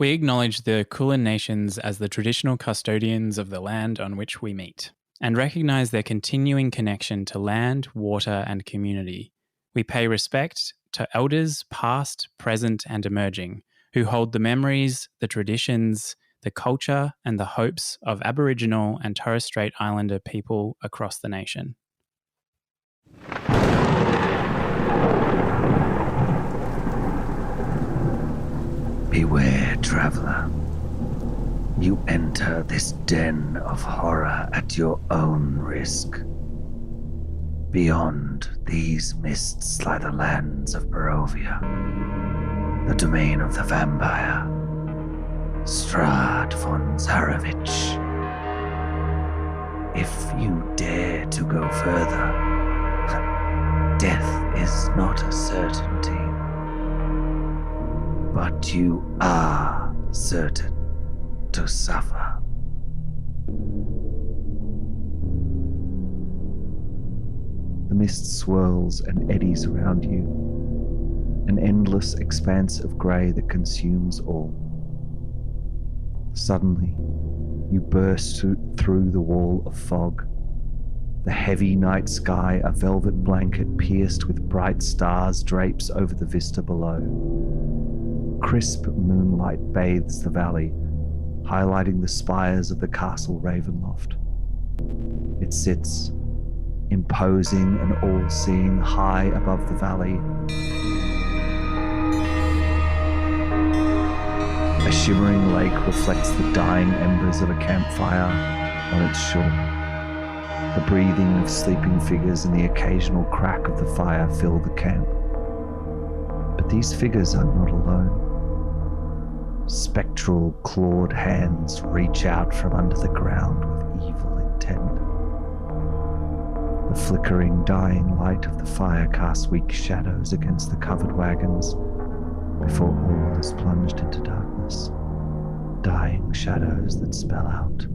We acknowledge the Kulin nations as the traditional custodians of the land on which we meet, and recognise their continuing connection to land, water, and community. We pay respect to elders past, present, and emerging, who hold the memories, the traditions, the culture, and the hopes of Aboriginal and Torres Strait Islander people across the nation. Beware, traveller. You enter this den of horror at your own risk. Beyond these mists lie the lands of Barovia, the domain of the vampire, Strahd von Zarovich. If you dare to go further, death is not a certainty. But you are certain to suffer. The mist swirls and eddies around you, an endless expanse of grey that consumes all. Suddenly, you burst through the wall of fog. The heavy night sky, a velvet blanket pierced with bright stars, drapes over the vista below. Crisp moonlight bathes the valley, highlighting the spires of the castle Ravenloft. It sits, imposing and all-seeing, high above the valley. A shimmering lake reflects the dying embers of a campfire on its shore. The breathing of sleeping figures and the occasional crack of the fire fill the camp. But these figures are not alone. Spectral, clawed hands reach out from under the ground with evil intent. The flickering, dying light of the fire casts weak shadows against the covered wagons before all is plunged into darkness. Dying shadows that spell out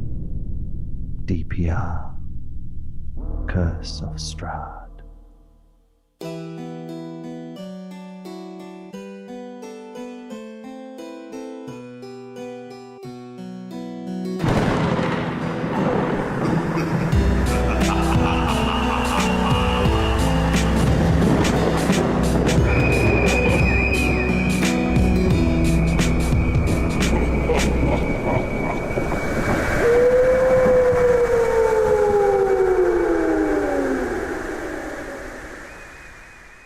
DPR, Curse of Strahd.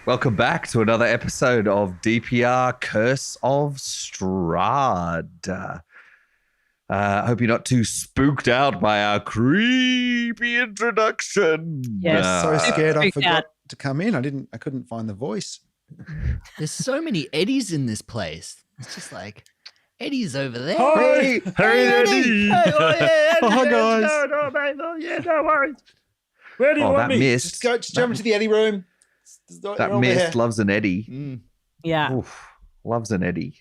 Welcome back to another episode of DPR Curse of Strahd. I hope you're not too spooked out by our creepy introduction. Yes, so scared I forgot to come in. I couldn't find the voice. There's so many Eddies in this place. It's just like, Eddie's over there. Hey, Eddie. Hey, oh, yeah, Oh, hi, guys. No, mate. No, yeah, no worries. Where do you Oh, want that me? mist. Just jump into the Eddie room. That mist loves an eddy. Mm. Yeah. Oof, loves an eddy.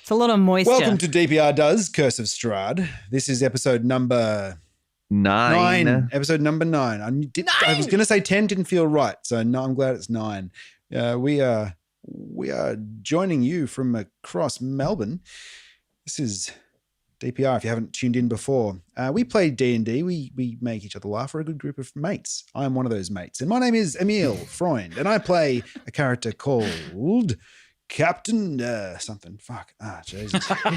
It's a lot of moisture. Welcome to DPR Does Curse of Strahd. This is episode number 9. Episode number 9. I was going to say 10, didn't feel right. So no, I'm glad it's 9. We are joining you from across Melbourne. This is DPR, if you haven't tuned in before. We play D&D. We make each other laugh. We're a good group of mates. I am one of those mates. And my name is Emil Freund, and I play a character called Captain something. Fuck. Jesus. Captain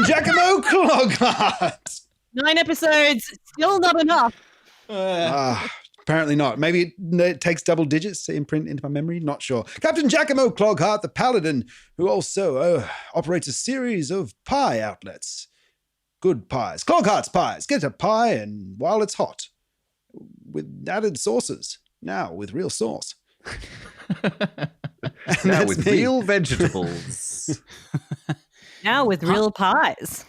Giacomo Cloghearts. 9 episodes, still not enough. Apparently not. Maybe it takes double digits to imprint into my memory. Not sure. Captain Giacomo Cloghart, the paladin, who also operates a series of pie outlets. Good pies. Cloghart's pies. Get a pie and while it's hot. With added sauces. Now with real sauce. Now with real vegetables. Now with real pies.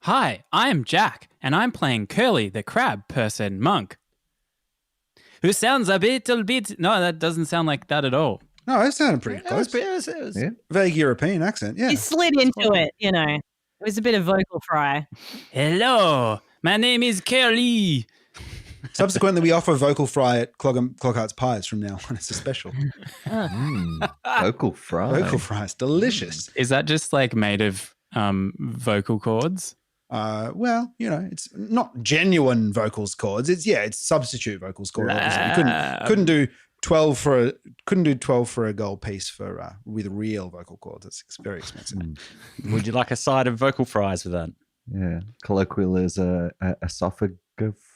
Hi, I'm Jack, and I'm playing Curly, the crab person monk, who sounds a little bit... No, that doesn't sound like that at all. No, it sounded pretty close. It was Vague European accent, yeah. He slid into it, you know. It was a bit of vocal fry. Hello, my name is Curly. Subsequently, we offer vocal fry at Cloghearts Pies from now on. It's a special. Vocal fry. Vocal fries, delicious. Is that just like made of vocal cords? Well, it's not genuine vocals cords. It's substitute vocals cord. Obviously, you couldn't do 12 for a gold piece with real vocal cords. It's very expensive. Would you like a side of vocal fries with that? Yeah, colloquial is a esophago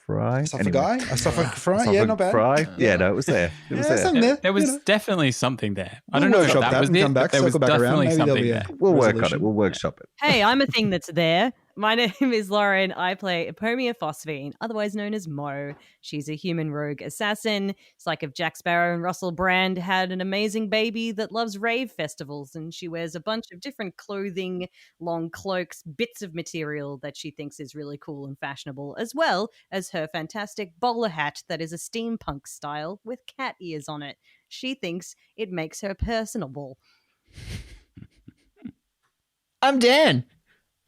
fry. Esophago fry. Yeah, not bad. Fry. Yeah, no, it was there. It was there. Something there. There was definitely something there. I We'll don't know if workshop that was and it, come back, but there was circle back around. definitely Maybe there'll something be there. We'll work on resolution. it. We'll workshop it. Hey, I'm a thing that's there. My name is Lauren. I play Epomia Phosphine, otherwise known as Mo. She's a human rogue assassin. It's like if Jack Sparrow and Russell Brand had an amazing baby that loves rave festivals, and she wears a bunch of different clothing, long cloaks, bits of material that she thinks is really cool and fashionable, as well as her fantastic bowler hat that is a steampunk style with cat ears on it. She thinks it makes her personable. I'm Dan.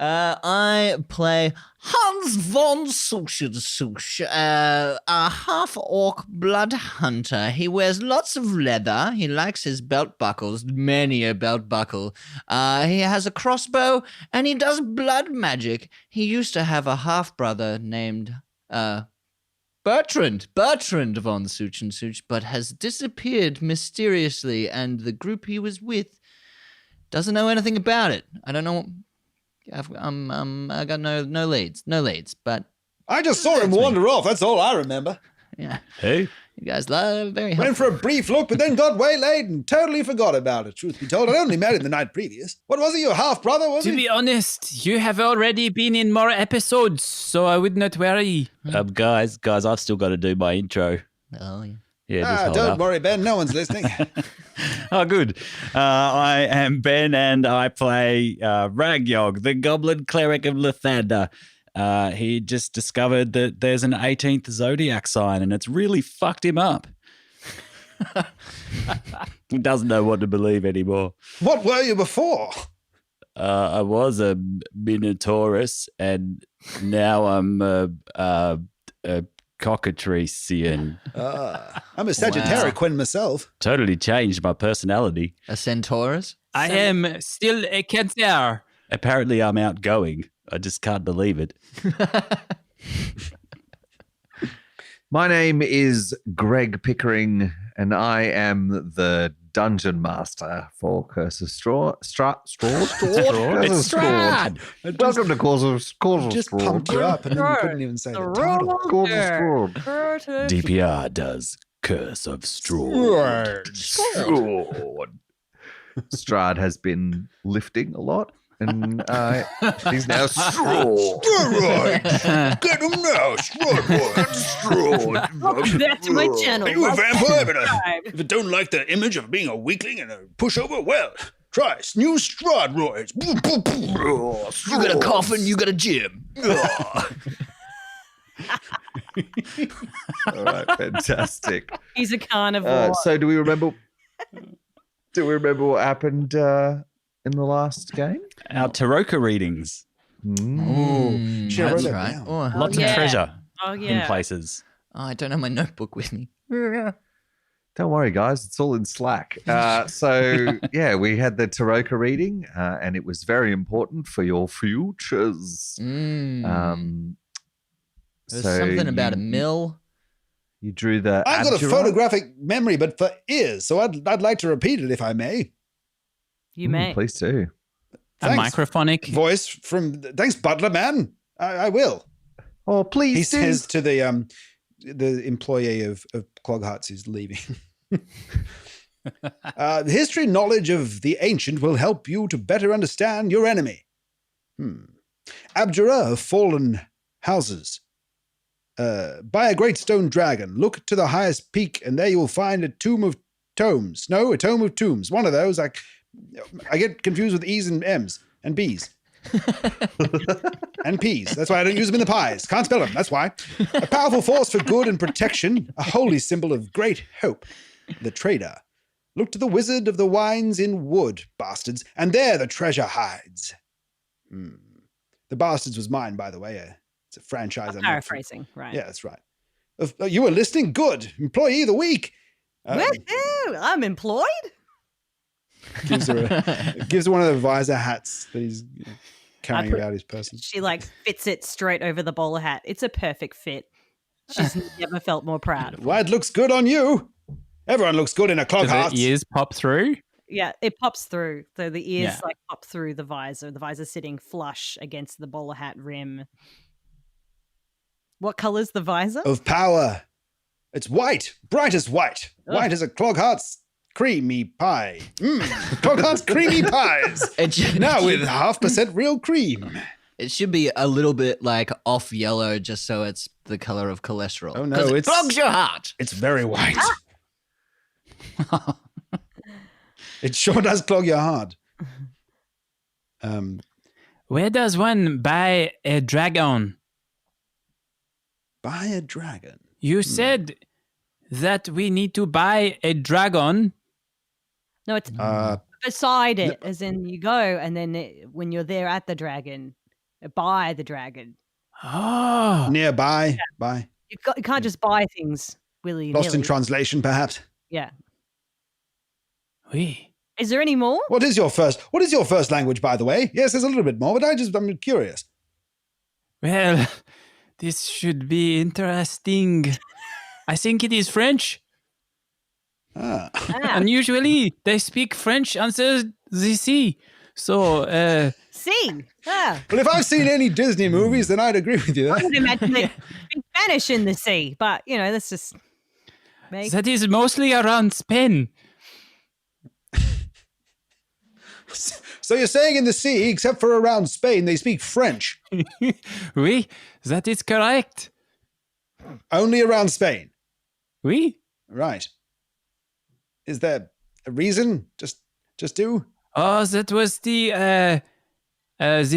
I play Hans von Sush, a half-orc blood hunter. He wears lots of leather. He likes his belt buckles, many a belt buckle. He has a crossbow, and he does blood magic. He used to have a half-brother named Bertrand von Such, but has disappeared mysteriously, and the group he was with doesn't know anything about it. I don't know. I got no leads, but I just saw him wander off. That's all I remember. yeah, Who? you guys love very Went helpful. for a brief look, but then got waylaid and totally forgot about it. Truth be told, I'd only met him the night previous. What was he, your half-brother, was To he? be honest, you have already been in more episodes, so I would not worry. Guys, I've still got to do my intro. Oh, yeah. Yeah, just hold Don't up. worry, Ben. No one's listening. Oh, good. I am Ben, and I play Ragyog, the Goblin Cleric of Lathander. He just discovered that there's an 18th zodiac sign, and it's really fucked him up. He doesn't know what to believe anymore. What were you before? I was a Minotaurus, and now I'm a Cockatricean. I'm a Sagittarian myself. Totally changed my personality. A centaurus. I am still a Cancer. Apparently, I'm outgoing. I just can't believe it. My name is Greg Pickering, and I am the Dungeon Master for Curse of Strahd. Strahd? It's Strahd. Welcome to Curse of Just Strahd. pumped you up and then you couldn't even say the title. Curse of Strahd. DPR does Curse of Strahd. Strahd has been lifting a lot, and he's now Strahd. Get him now, Strahd. Welcome back to my channel. Are you a vampire? But Subscribe. if you don't like the image of being a weakling and a pushover, well, try new Strahd roids. You got a coffin, you got a gym. All right, fantastic. He's a carnivore. So, do we remember? What happened in the last game? Our Taroka readings. Shit, I wrote That's that right. down. Oh, Lots yeah. of treasure Oh, in yeah. places. I don't have my notebook with me. Don't worry, guys. It's all in Slack. So, yeah, we had the Taroka reading, and it was very important for your futures. There's something about a mill. You drew the. I've got a Abjurar? photographic memory, but for ears, so I'd like to repeat it if I may. You may. Please do. A Thanks. microphonic. Voice from thanks, Butler Man. I will. Oh, please He do. says to the employee of Cloghearts who's leaving. The history knowledge of the ancient will help you to better understand your enemy. Abjurar of fallen houses. By a great stone dragon. Look to the highest peak, and there you will find a tomb of tomes. No, a tome of tombs. One of those. I get confused with E's and M's and B's. And P's. That's why I don't use them in the pies. Can't spell them. That's why. A powerful force for good and protection. A holy symbol of great hope. The trader. Look to the wizard of the wines in wood, bastards, and there the treasure hides. The bastards was mine, by the way. It's a franchise. I'm not Paraphrasing, right? Yeah, that's right. You were listening? Good. Employee of the week. Woohoo! I'm employed? Gives her one of the visor hats that he's carrying about his person. She fits it straight over the bowler hat. It's a perfect fit. She's never felt more proud of it. Well, it looks good on you. Everyone looks good in a Cloghearts. Do the ears pop through? Yeah, it pops through. So the ears pop through the visor. The visor sitting flush against the bowler hat rim. What color's the visor? Of power. It's white. Bright as white. Oh. White as a Cloghearts creamy pie. Cloghearts creamy pies. Now with 0.5% real cream. It should be a little bit off yellow just so it's the color of cholesterol. Oh no, it clogs your heart. It's very white. It sure does clog your heart. Where does one buy a dragon? Buy a dragon? You said that we need to buy a dragon. No, it's beside it, as in you go, and then when you're there at the dragon, buy the dragon. Oh. Nearby. Yeah. Buy. You can't just buy things willy-nilly. Lost in translation, perhaps? Yeah. Oui. Is there any more? What is your first language, by the way? Yes, there's a little bit more, but I'm curious. Well, this should be interesting. I think it is French. And usually they speak French under the sea. So, sea. Well, if I've seen any Disney movies, then I'd agree with you. I would imagine they speak Spanish in the sea, but, that's just... me. That is mostly around Spain. So you're saying in the sea, except for around Spain, they speak French? Oui, that is correct. Only around Spain? Oui. Right. Is there a reason? Just do? Oh, that was the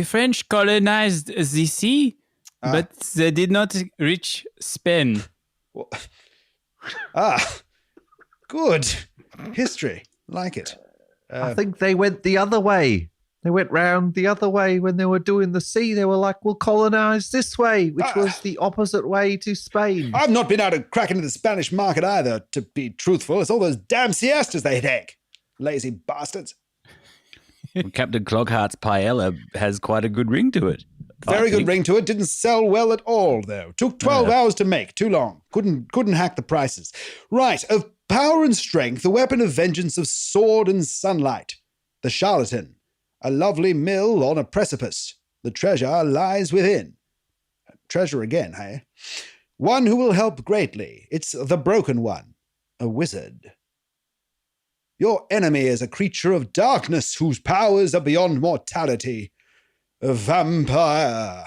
French colonized the sea, but they did not reach Spain. Well, good. History. Like it. I think they went the other way. They went round the other way when they were doing the sea. They were like, we'll colonize this way, which was the opposite way to Spain. I've not been out of cracking into the Spanish market either, to be truthful. It's all those damn siestas they take. Lazy bastards. Well, Captain Clogheart's paella has quite a good ring to it. Very good ring to it. Didn't sell well at all, though. Took 12 hours to make. Too long. Couldn't hack the prices. Right. Of power and strength, a weapon of vengeance of sword and sunlight. The charlatan. A lovely mill on a precipice. The treasure lies within. Treasure again, hey? One who will help greatly. It's the broken one. A wizard. Your enemy is a creature of darkness whose powers are beyond mortality. A vampire.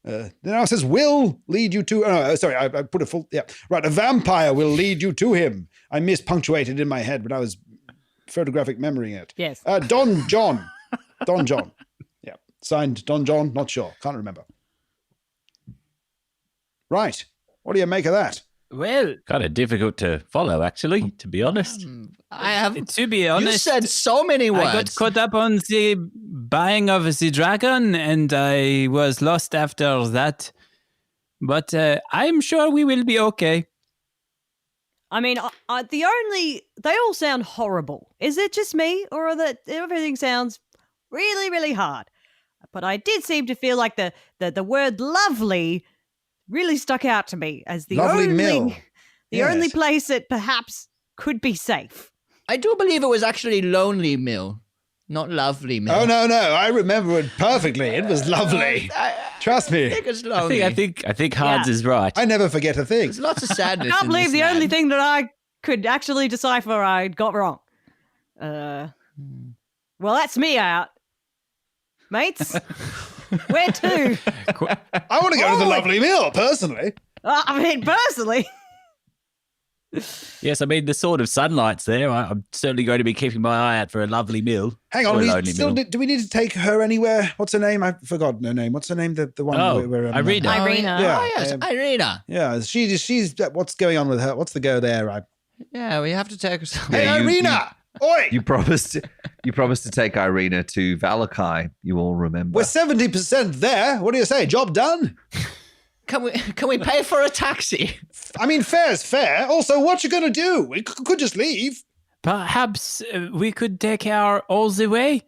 Now it says will lead you to... Oh, sorry, I put a full... Yeah, right. A vampire will lead you to him. I mispunctuated in my head when I was photographic memorying it. Yes. Don John. Don John. Yeah. Signed Don John. Not sure. Can't remember. Right. What do you make of that? Well, kind of difficult to follow, actually, to be honest. I have. To be honest, you said so many words. I got caught up on the buying of the dragon, and I was lost after that. But I'm sure we will be okay. I mean, they all sound horrible. Is it just me, or everything sounds really, really hard? But I did seem to feel like the word "lovely" really stuck out to me as the only place that perhaps could be safe. I do believe it was actually Lonely Mill, not Lovely Mill. Oh, no. I remember it perfectly. It was lovely. Trust me. I think it's lonely. I think Hans is right. I never forget a thing. There's lots of sadness. I can't believe the only thing that I could actually decipher I got wrong. Well, that's me out. Mates? Where to? I want to go to the Lovely Mill, personally. I mean, personally. Yes, I mean, the sword of sunlight's there. I'm certainly going to be keeping my eye out for a lovely mill. Hang on, do we need to take her anywhere? What's her name? I've forgotten her name. What's her name? The one where Irina. Irina. Yeah, oh, yes, Irina. Yeah, she's what's going on with her? What's the go there? Yeah, we have to take her somewhere. Hey, Irina! Oi! You promised to take Irina to Valakai. You all remember. We're 70% there. What do you say? Job done? Can we pay for a taxi? I mean, fair's fair. Also, what you gonna do? We could just leave. Perhaps we could take our all the way?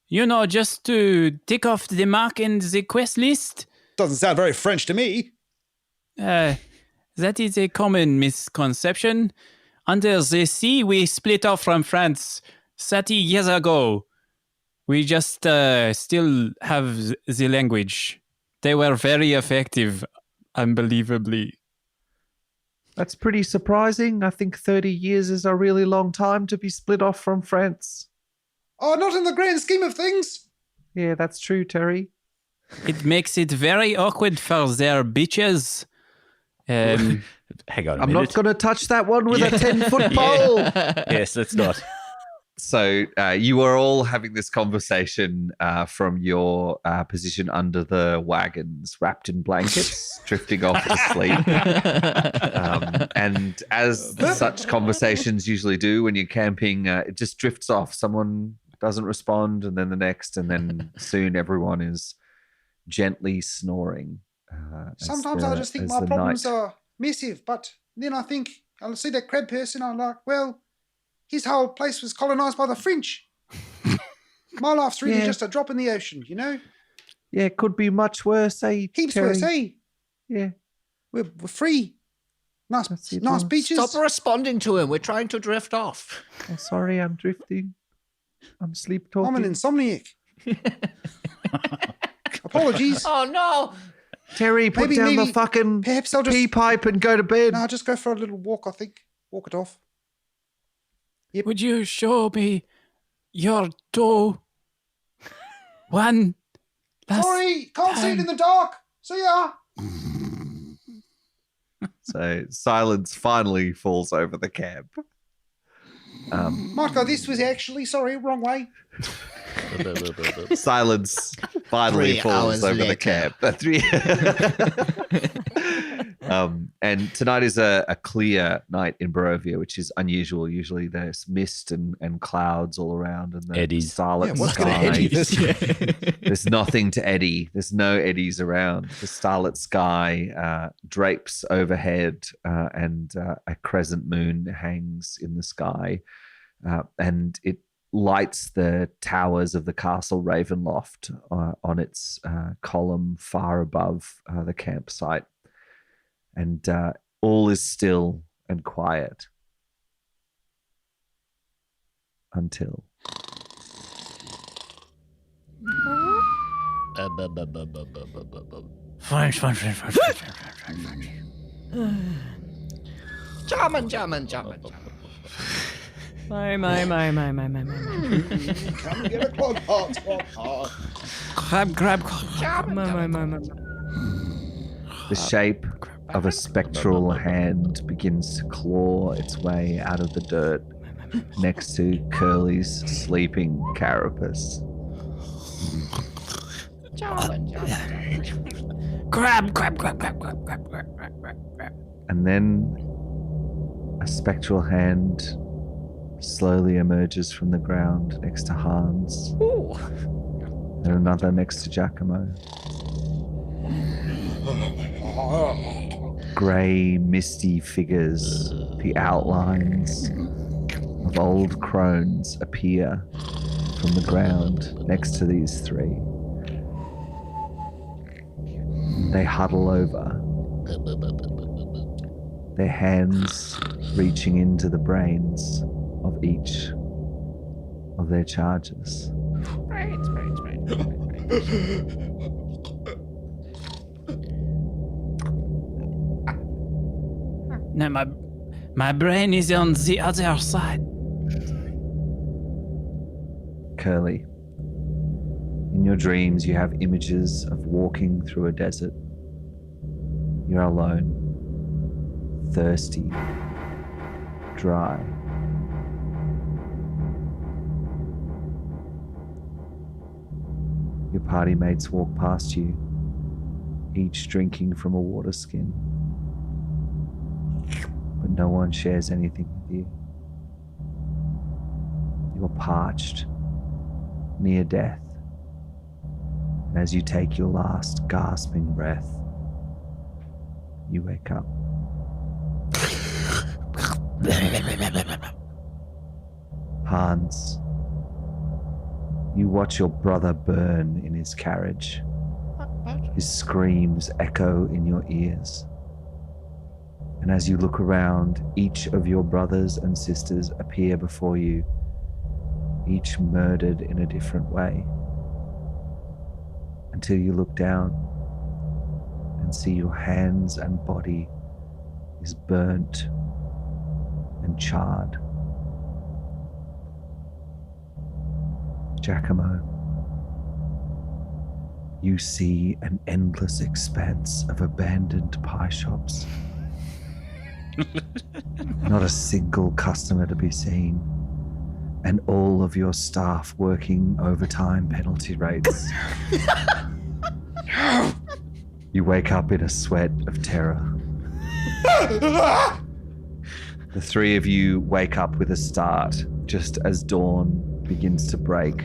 Just to tick off the mark in the quest list? Doesn't sound very French to me. That is a common misconception. Under the sea, we split off from France 30 years ago. We just still have the language. They were very effective, unbelievably. That's pretty surprising. I think 30 years is a really long time to be split off from France. Oh, not in the grand scheme of things. Yeah, that's true, Terry. It makes it very awkward for their bitches. Hang on a I'm minute. not going to touch that one with a 10-foot pole. Yes, let's not. So you are all having this conversation from your position under the wagons, wrapped in blankets, drifting off to sleep. And as such conversations usually do when you're camping, it just drifts off. Someone doesn't respond, and then the next, and then soon everyone is gently snoring. Sometimes I just think my problems are massive, but then I think I'll see that crab person. I'm like, well, his whole place was colonized by the French. My life's really just a drop in the ocean, Yeah, it could be much worse, eh? Heaps Terry? worse, eh? Yeah. We're free. Nice beaches. Stop responding to him. We're trying to drift off. Oh, sorry, I'm drifting. I'm sleep talking. I'm an insomniac. Apologies. Oh, no. Terry, put down the fucking perhaps I'll just pee pipe and go to bed. No, I'll just go for a little walk, I think. Walk it off. Yep. Would you show me your toe? One last Sorry, can't see it time. in the dark. See ya. So silence finally falls over the camp. Might go this was actually, sorry, wrong way. Silence finally 3 falls hours over the later. camp. And tonight is a clear night in Barovia, which is unusual. Usually there's mist and clouds all around, and the Eddies. starlit What's going to sky. eddy this? There's nothing to eddy. There's no eddies around. The starlit sky drapes overhead, and a crescent moon hangs in the sky, and it lights the towers of the castle Ravenloft on its column far above the campsite. And all is still and quiet until... French. German. My. Come and get a Cloghearts. Grab. My. The shape of a spectral hand begins to claw its way out of the dirt next to Curly's sleeping carapace. Grab. And then a spectral hand slowly emerges from the ground next to Hans. And another next to Giacomo. Grey, misty figures, the outlines of old crones appear from the ground next to these three. They huddle over, their hands reaching into the brains of each of their charges. No, my brain is on the other side. Curly, in your dreams you have images of walking through a desert. You're alone, thirsty, dry. Your party mates walk past you, each drinking from a water skin. But no one shares anything with you. You're parched, near death. And as you take your last gasping breath, You wake up. Hans, you watch your brother burn in his carriage. His screams echo in your ears. And as you look around, each of your brothers and sisters appear before you, each murdered in a different way. Until you look down and see your hands and body is burnt and charred. Giacomo, you see an endless expanse of abandoned pie shops. Not a single customer to be seen, and all of your staff working overtime penalty rates. You wake up in a sweat of terror. The three of you wake up with a start just as dawn begins to break.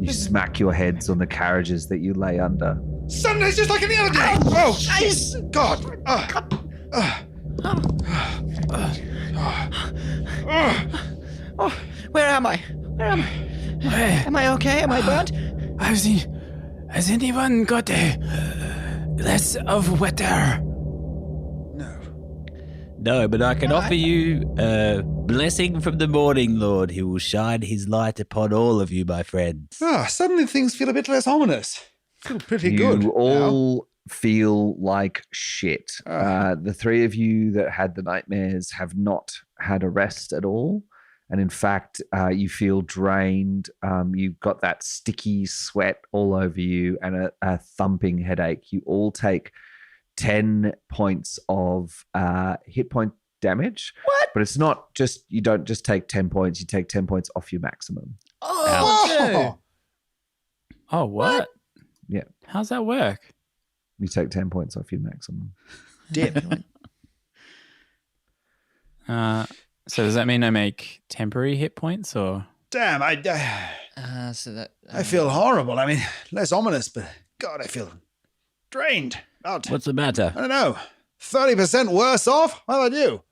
You smack your heads on the carriages that you lay under. Sunday's just like any other day. Oh, jeez. God. Where am I? Am I okay? Am I burnt? Has anyone got a glass of water? No, but I can offer you a blessing from the morning Lord. He will shine his light upon all of you, my friends. Suddenly things feel a bit less ominous. Feel pretty good. You all feel like shit. The three of you that had the nightmares have not had a rest at all. And in fact, you feel drained. You've got that sticky sweat all over you and a thumping headache. You all take 10 points of hit point damage. What? But it's not just, you don't just take 10 points, you take 10 points off your maximum. Oh, Oh, what? Yeah. How's that work? You take 10 points off your maximum. damn. So does that mean I make temporary hit points or? Damn, I feel horrible. I mean, less ominous, but God, I feel drained. What's the matter? I don't know. 30% worse off? How about you?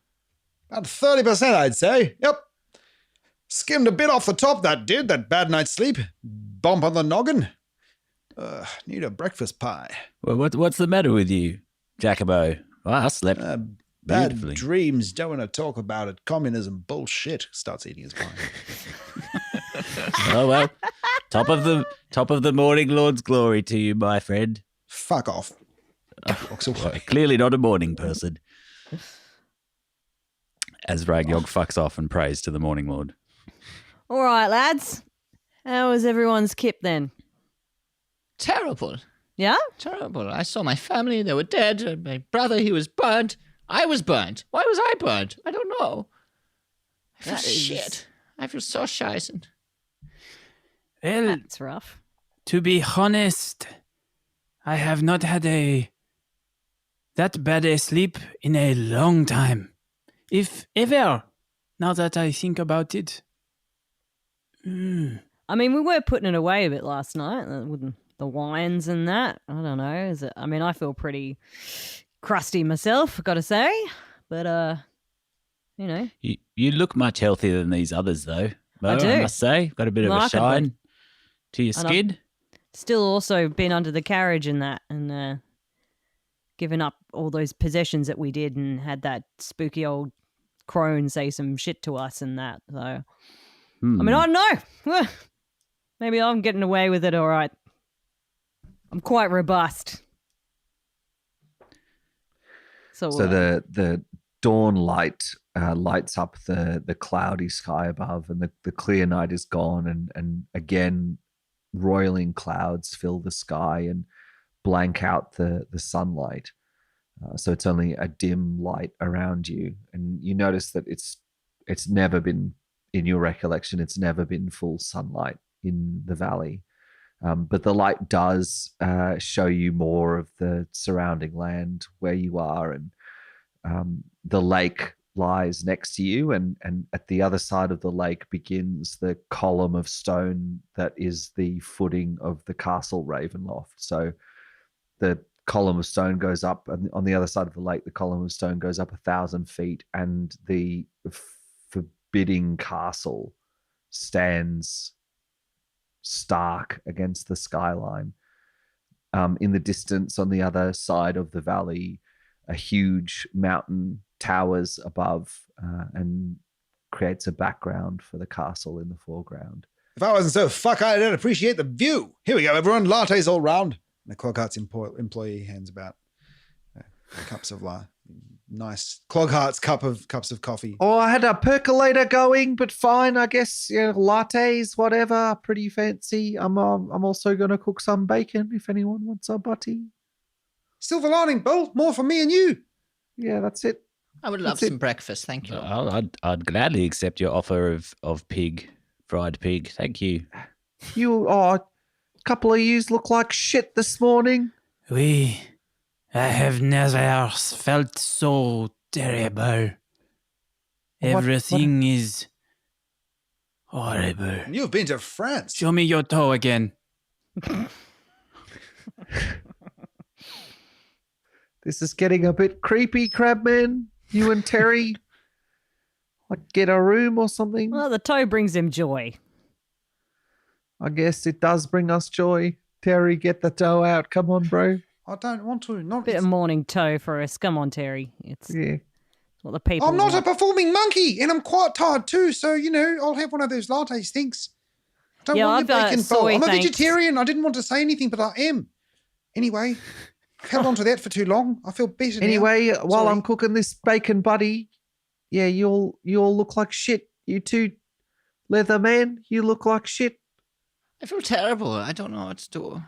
About 30%, I'd say. Yep. Skimmed a bit off the top, that did. That bad night's sleep. Bump on the noggin. Need a breakfast pie. Well, what's the matter with you, Jacobo? Well, I slept Bad beautifully. dreams. Don't want to talk about it. Communism bullshit. Starts eating his pie. Oh, well. Top of the morning Lord's glory to you, my friend. Fuck off. Walks away. Clearly not a morning person. As Ragyog fucks off and prays to the morning Lord. All right, lads. How was everyone's kip then? Terrible. Yeah? Terrible. I saw my family. They were dead. My brother, he was burnt. I was burnt. Why was I burnt? I don't know. I feel shit. I feel so scheißen. Well, That's rough. to be honest, I have not had that bad a sleep in a long time. If ever, now that I think about it. I mean, we were putting it away a bit last night with the wines and that. I don't know. I feel pretty crusty myself, got to say. But, you know. You look much healthier than these others, though. Mo, I do. I must say. Got a bit of a shine to your skin. Still also been under the carriage and that and given up all those possessions that we did and had that spooky old crone say some shit to us and that. So, I mean, I don't know. Maybe I'm getting away with it all right. I'm quite robust. So the dawn light lights up the cloudy sky above, and the clear night is gone, and again roiling clouds fill the sky and blank out the sunlight. So it's only a dim light around you, and you notice that it's never been, in your recollection, it's never been full sunlight in the valley. But the light does show you more of the surrounding land where you are, and the lake lies next to you, and at the other side of the lake begins the column of stone that is the footing of the castle Ravenloft. So the column of stone goes up, and on the other side of the lake, the column of stone goes up 1,000 feet, and the forbidding castle stands stark against the skyline. In the distance, on the other side of the valley, a huge mountain towers above and creates a background for the castle in the foreground. If I wasn't so fuck-eyed, I'd appreciate the view. Here we go, everyone. Lattes all round. And the Cloghearts employee hands about cups of nice Cloghearts cups of coffee. Oh, I had a percolator going, but fine, I guess. Lattes, whatever, pretty fancy. I'm also going to cook some bacon if anyone wants a butty. Silver lining, Bill. More for me and you. Yeah, that's it. I would love some breakfast, thank you. I'd gladly accept your offer of fried pig. Thank you. A couple of yous look like shit this morning. I have never felt so terrible. Everything is horrible. You've been to France. Show me your toe again. This is getting a bit creepy, Crabman. You and Terry, get a room or something? Well, the toe brings him joy. I guess it does bring us joy. Terry, get the toe out. Come on, bro. I don't want to. Bit of morning toe for us. Come on, Terry. It's what the people I'm not want. a performing monkey, and I'm quite tired too, so, I'll have one of those lattes, thanks. I don't want your bacon bowl. I'm a vegetarian. I didn't want to say anything, but I am. Anyway, held on to that for too long. I feel better Anyway, now. while I'm cooking this bacon buddy, you'll look like shit. You two, leather man, you look like shit. I feel terrible. I don't know what to do.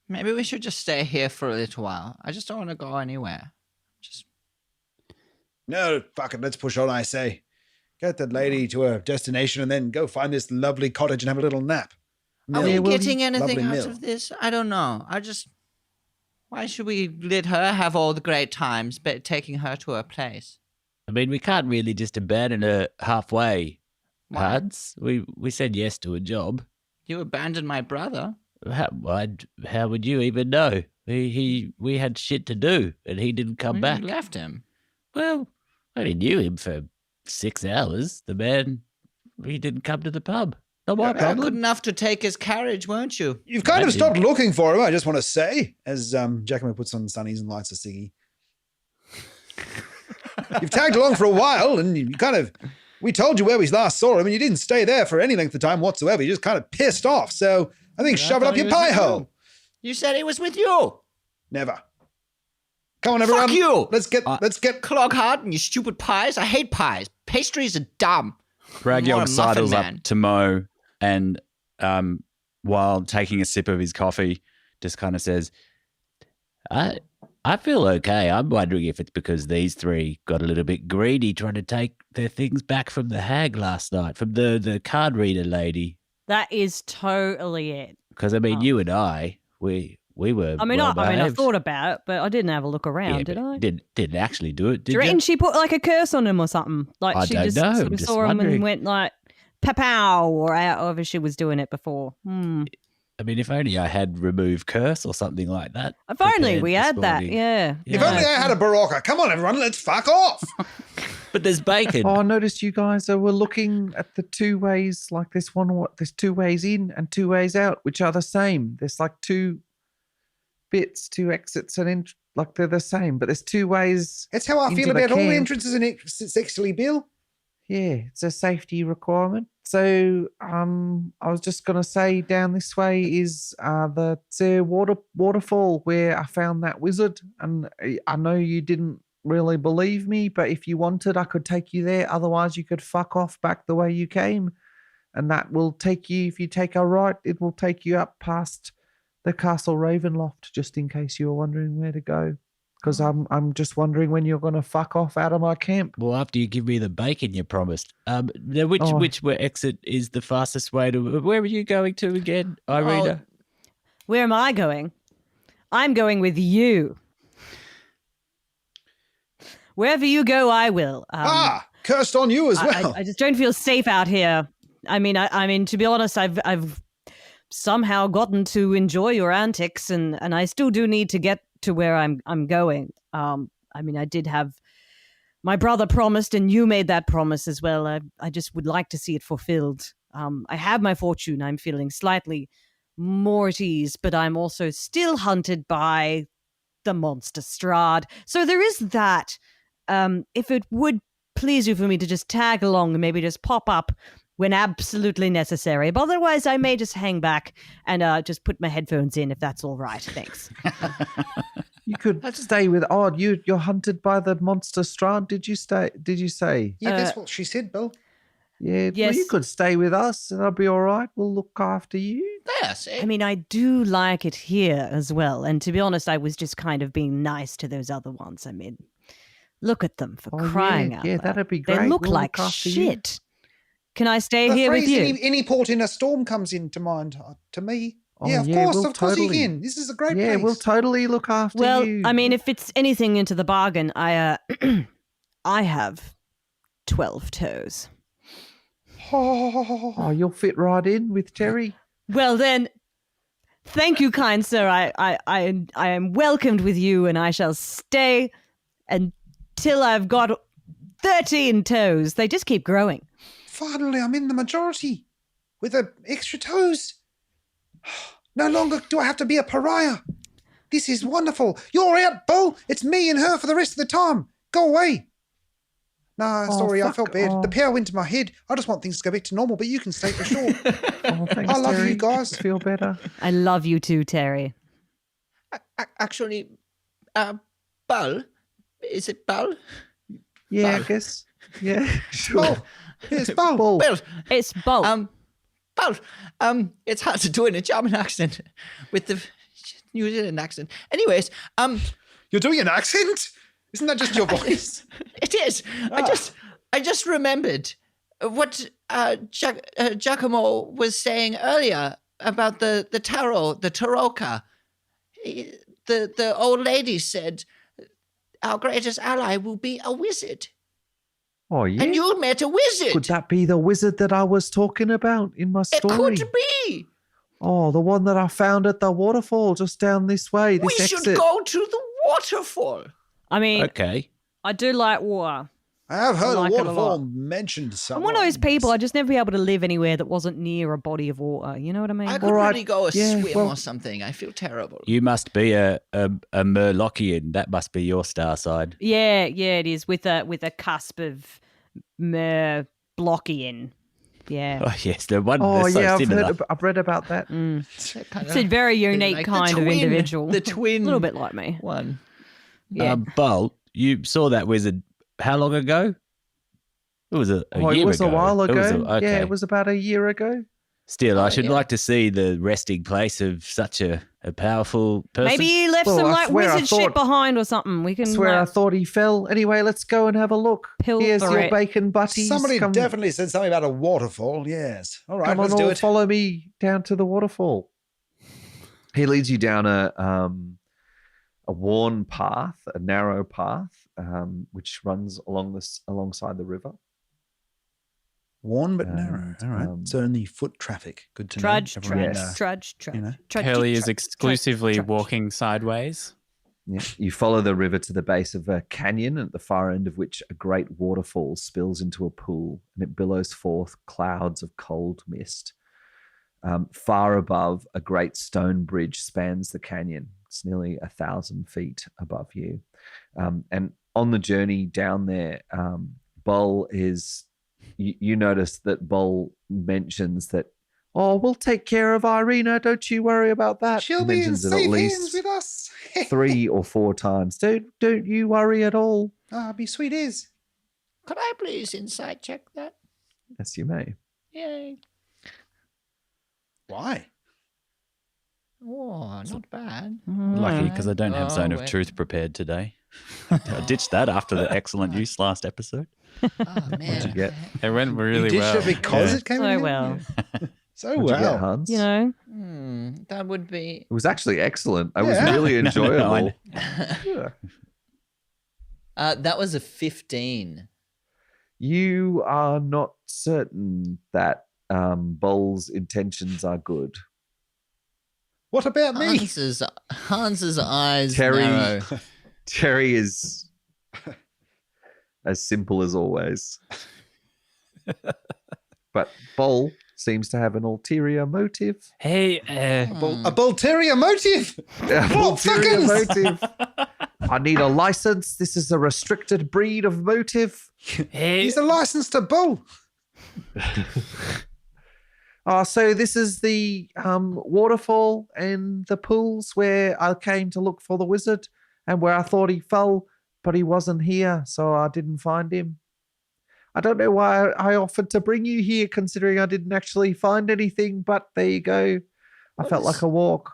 Maybe we should just stay here for a little while. I just don't want to go anywhere. No, fuck it. Let's push on, I say. Get that lady to her destination and then go find this lovely cottage and have a little nap. Are we getting anything out of this? I don't know. Why should we let her have all the great times, but taking her to her place? I mean, we can't really just abandon her halfway. Hards. We said yes to a job. You abandoned my brother. How would you even know? We had shit to do, and he didn't come back. You left him. Well, I only knew him for 6 hours. The man, he didn't come to the pub. Not my problem. Good enough to take his carriage, weren't you? You've kind of stopped looking for him, I just want to say, as Giacomo puts on sunnies and lights a ciggy. You've tagged along for a while, and we told you where we last saw him, and you didn't stay there for any length of time whatsoever. You just kind of pissed off, so I think shove it up your pie hole. You said he was with you. Never. Come on, everyone. Fuck you. Let's get Clogheart and your stupid pies. I hate pies. Pastries are dumb. Ragyog sidles up to Mo and while taking a sip of his coffee, just kind of says, I feel okay. I'm wondering if it's because these three got a little bit greedy trying to take their things back from the hag last night, from the card reader lady. That is totally it. Because, you and I, we were I thought about it, but I didn't have a look around, did I? Didn't actually do it, did you? Reckon she put a curse on him or something? I she don't just know. sort of saw him and went pow, or however she was doing it before. If only I had removed curse or something like that. If only we had that, yeah. If only I had a Barocca. Come on, everyone, let's fuck off. But there's bacon. I noticed you guys were looking at the two ways, there's 2 ways in and 2 ways out, which are the same. There's 2 bits, 2 exits and in, they're the same, but there's 2 ways. That's how I feel about all entrances and exits, actually, Bill. Yeah, it's a safety requirement. So I was just going to say down this way is the waterfall where I found that wizard. And I know you didn't really believe me, but if you wanted, I could take you there. Otherwise, you could fuck off back the way you came. And that will take you, if you take a right, it will take you up past the Castle Ravenloft, just in case you were wondering where to go. Because I'm just wondering when you're going to fuck off out of my camp. Well, after you give me the bacon you promised. Which exit is the fastest way to... Where are you going to again, Irina? Where am I going? I'm going with you. Wherever you go, I will. Cursed on you as well. I just don't feel safe out here. To be honest, I've somehow gotten to enjoy your antics, and I still do need to get to where I'm going. I mean, I did have my brother promised, and you made that promise as well. I just would like to see it fulfilled. I have my fortune. I'm feeling slightly more at ease, but I'm also still hunted by the monster Strahd. So there is that. If it would please you for me to just tag along and maybe just pop up when absolutely necessary. But otherwise, I may just hang back and just put my headphones in if that's all right. Thanks. You could stay with Odd. You're hunted by the monster Strahd. Did you say? Yeah, that's what she said, Bill. Yeah, yes. Well, you could stay with us and I'll be all right. We'll look after you. Yes. I mean, I do like it here as well. And to be honest, I was just kind of being nice to those other ones. I mean, look at them for crying out Yeah, loud. that'd be great. They look We'll like look after shit. Can I stay The here with phrase, you? any port in a storm comes into mind to me. Oh, yeah, of yeah, course we'll you totally- can. This is a great Yeah, place. we'll totally look after Well, you. I mean, if it's anything into the bargain, I have 12 toes. Oh, you'll fit right in with Terry. Well then, thank you, kind sir. I am welcomed with you, and I shall stay until I've got 13 toes. They just keep growing. Finally, I'm in the majority with the extra toes. No longer do I have to be a pariah. This is wonderful. You're out, Bo. It's me and her for the rest of the time. Go away. No, sorry, I felt bad. The power went to my head. I just want things to go back to normal, but you can stay for sure. Thanks, I love Terry. you guys. Feel better. I love you too, Terry. Actually, Bal, is it Bal? Yeah, Bal. I guess. Yeah, sure. Bo. It's Bo. Ball. Well, It's both. Bal, it's hard to do in a German accent with the New Zealand accent. Anyways, You're doing an accent? Isn't that just your voice? it is. I just remembered what Giacomo was saying earlier about the tarot, the taroka. The old lady said our greatest ally will be a wizard. Oh, yeah. And you met a wizard. Could that be the wizard that I was talking about in my It story? could be. Oh, the one that I found at the waterfall just down this way. This We exit. should go to the waterfall. I mean, Okay. I do like water. I have heard I like a it a waterfall lot. mentioned I'm somewhere. one of those people. I just never be able to live anywhere that wasn't near a body of water. You know what I mean? I could All right. really go Yeah, swim well- or something. I feel terrible. You must be a Murlockian. That must be your star side. Yeah, it is with a cusp of Blockian. Yeah. Oh, yes. The one Oh, that's so yeah, similar. I've read about that. It's a very unique like the kind of twin- individual. the twin a little bit like me. one. Yeah. Bull, you saw that wizard how long ago? It was a Oh, year it was ago. a while ago. Okay. Yeah, it was about a year ago. Still, I Oh, should yeah. like to see the resting place of such a powerful person. Maybe he left Well, some I like swear I wizard shit thought- behind or something. We can Swear I like, thought he fell. Anyway, let's go and have a look. Here's Pilfer your it. bacon butties. Somebody Come- definitely said something about a waterfall. Yes. All right, Come on, let's do all it. follow me down to the waterfall. He leads you down a worn path, a narrow path, which runs alongside the river. Worn but And, narrow. All right. um, It's only foot traffic. Good to trudge, know. trudge, Everyone, Yes. trudge, trudge, you know. trudge. Hurley is trudge, exclusively trudge. walking sideways. Yeah. You follow the river to the base of a canyon, at the far end of which a great waterfall spills into a pool, and it billows forth clouds of cold mist. Far above, a great stone bridge spans the canyon. It's nearly 1,000 feet above you. And on the journey down there, Bull is... You notice that Bull mentions that, oh, we'll take care of Irina. Don't you worry about that. She'll He be in mentions it safe at hands least with us. 3 or 4 times. Don't you worry at all. Ah, be sweet as. Could I please inside check that? Yes, you may. Yay. Why? Oh, not bad. Lucky because I don't have Zone of wait. Truth prepared today. I ditched that after the excellent use last episode. Oh, man. What'd you get? It went really you ditched well. it because Yeah. it came So in? well. So What'd you get, well. Hans? You know, That would be. It was actually excellent. It was Yeah. really No, enjoyable. I know. Yeah. That was a 15. You are not certain that Bull's intentions are good. What about me? Hans's eyes Terry. narrow. Terry is as simple as always. But Bull seems to have an ulterior motive. Hey, A ulterior motive? Ulterior motive. I need a license. This is a restricted breed of motive. hey. He's a licensed to bull. So this is the waterfall and the pools where I came to look for the wizard and where I thought he fell, but he wasn't here, so I didn't find him. I don't know why I offered to bring you here, considering I didn't actually find anything, but there you go. I felt like a walk.